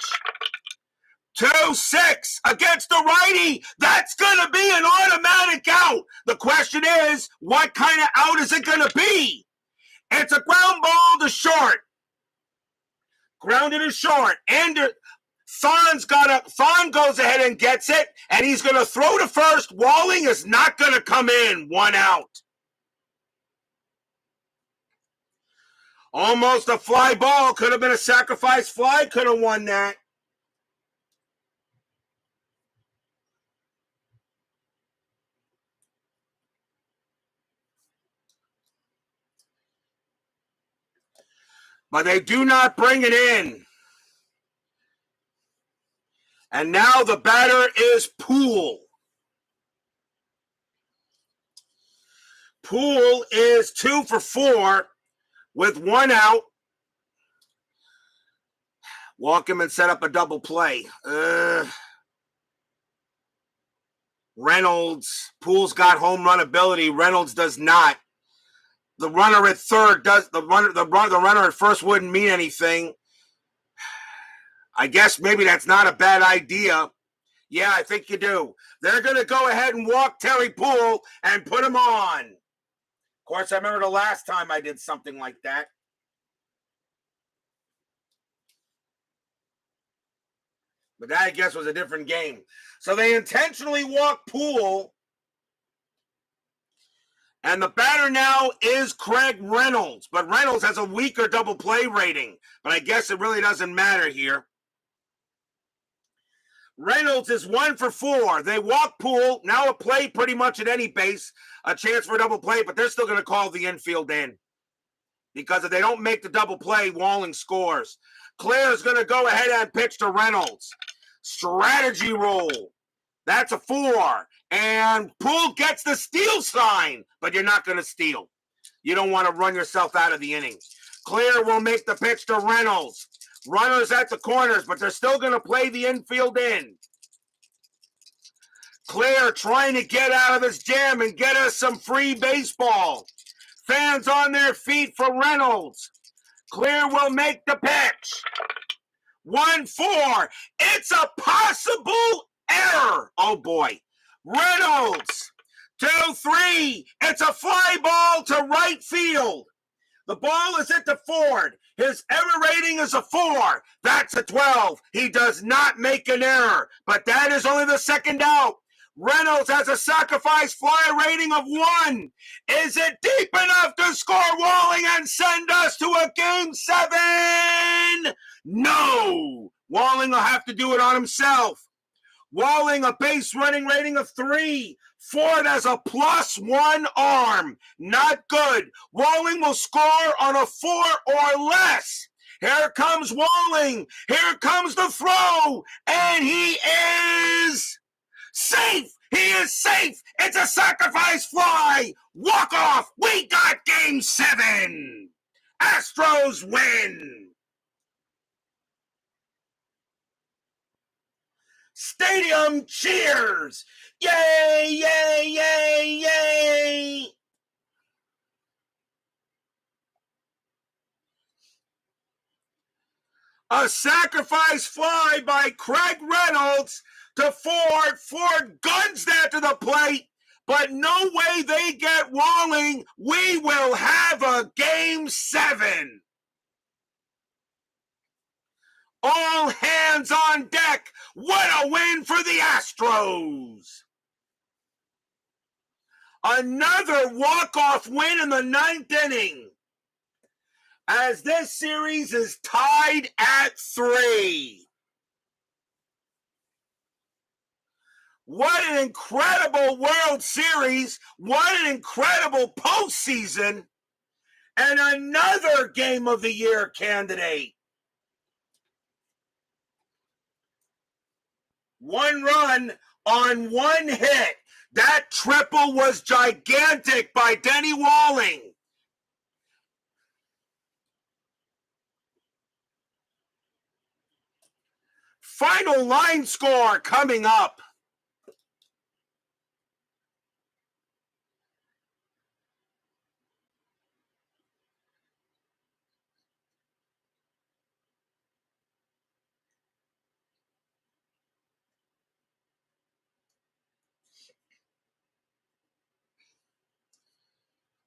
2-6 against the righty. That's going to be an automatic out. The question is, what kind of out is it going to be? It's a ground ball to short. Grounded to short. And Thon goes ahead and gets it, and he's going to throw to first. Walling is not going to come in. 1 out. Almost a fly ball. Could have been a sacrifice fly. Could have won that. But they do not bring it in. And now the batter is Poole. Poole is 2 for 4 with 1 out. Walk him and set up a double play. Reynolds. Poole's got home run ability. Reynolds does not. The runner at third does. The runner at first wouldn't mean anything. I guess maybe that's not a bad idea. Yeah, I think you do. They're going to go ahead and walk Terry Poole and put him on. Of course, I remember the last time I did something like that. But that, I guess, was a different game. So they intentionally walk Poole. And the batter now is Craig Reynolds. But Reynolds has a weaker double play rating. But I guess it really doesn't matter here. Reynolds is 1 for 4. They walk Poole. Now a play pretty much at any base. A chance for a double play. But they're still going to call the infield in. Because if they don't make the double play, Walling scores. Clear is going to go ahead and pitch to Reynolds. Strategy roll. That's a 4. And Poole gets the steal sign, but you're not going to steal. You don't want to run yourself out of the inning. Clear will make the pitch to Reynolds. Runners at the corners, but they're still going to play the infield in. Clear trying to get out of his jam and get us some free baseball. Fans on their feet for Reynolds. Clear will make the pitch. 1-4. It's a possible error. Oh, boy. Reynolds, 2-3. It's a fly ball to right field. The ball is hit to Ford. His error rating is a 4. That's a 12. He does not make an error, but that is only the second out. Reynolds has a sacrifice fly rating of 1. Is it deep enough to score Walling and send us to a game 7? No. Walling will have to do it on himself. Walling, a base running rating of 3. Ford has a +1 arm. Not good. Walling will score on a 4 or less. Here comes Walling. Here comes the throw. And he is safe. He is safe. It's a sacrifice fly. Walk off. We got game 7. Astros win. Stadium cheers! Yay, yay, yay, yay! A sacrifice fly by Craig Reynolds to Ford. Ford guns that to the plate, but no way they get Walling. We will have a game 7. All hands on deck. What a win for the Astros. Another walk-off win in the 9th inning. As this series is tied at 3. What an incredible World Series. What an incredible postseason. And another Game of the Year candidate. 1 run on 1 hit. That triple was gigantic by Denny Walling. Final line score coming up.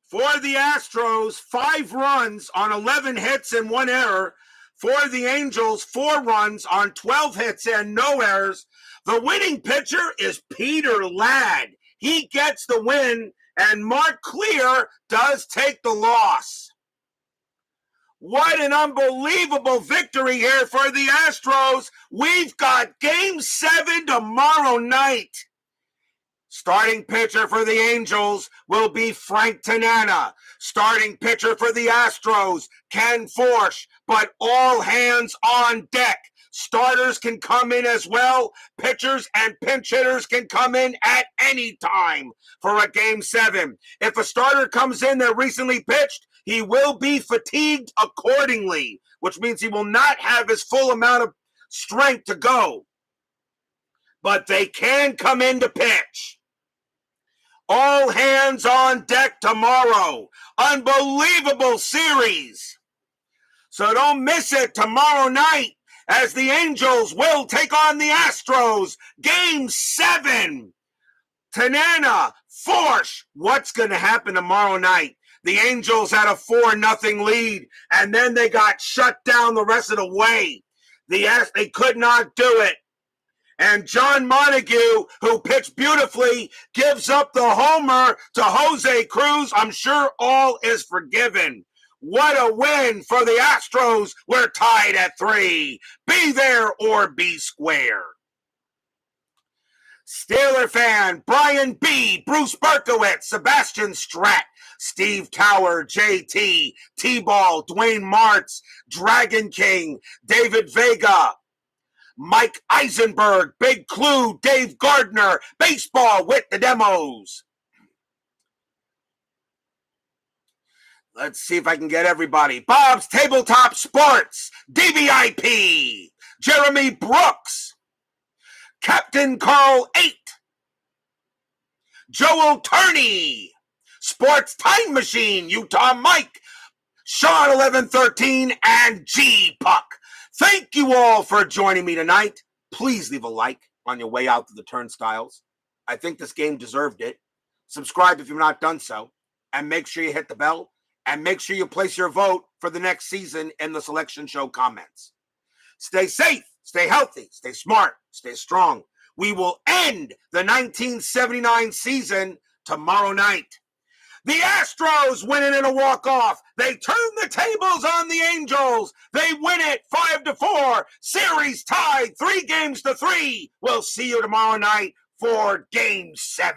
For the Astros, 5 runs on 11 hits and 1 error. For the Angels, 4 runs on 12 hits and no errors. The winning pitcher is Peter Ladd. He gets the win, and Mark Clear does take the loss. What an unbelievable victory here for the Astros. We've got Game 7 tomorrow night. Starting pitcher for the Angels will be Frank Tanana. Starting pitcher for the Astros, Ken Forsch. But all hands on deck. Starters can come in as well. Pitchers and pinch hitters can come in at any time for a Game 7. If a starter comes in that recently pitched, he will be fatigued accordingly, which means he will not have his full amount of strength to go. But they can come in to pitch. All hands on deck tomorrow. Unbelievable series. So don't miss it tomorrow night as the Angels will take on the Astros. Game 7. Tanana, Forsch. What's going to happen tomorrow night? The Angels had a 4-0 lead, and then they got shut down the rest of the way. They could not do it. And John Montague, who pitched beautifully, gives up the homer to Jose Cruz. I'm sure all is forgiven. What a win for the Astros. We're tied at 3. Be there or be square. Steeler fan, Brian B., Bruce Berkowitz, Sebastian Stratt, Steve Tower, JT, T-Ball, Dwayne Martz, Dragon King, David Vega, Mike Eisenberg, Big Clue, Dave Gardner, Baseball with the Demos. Let's see if I can get everybody. Bob's Tabletop Sports, DVIP, Jeremy Brooks, Captain Carl 8, Joel Turney, Sports Time Machine, Utah Mike, Sean 1113, and G Puck. Thank you all for joining me tonight. Please leave a like on your way out to the turnstiles. I think this game deserved it. Subscribe if you've not done so. And make sure you hit the bell. And make sure you place your vote for the next season in the selection show comments. Stay safe, stay healthy, stay smart, stay strong. We will end the 1979 season tomorrow night. The Astros win it in a walk-off. They turn the tables on the Angels. They win it 5-4. Series tied 3 games to 3. We'll see you tomorrow night for Game 7.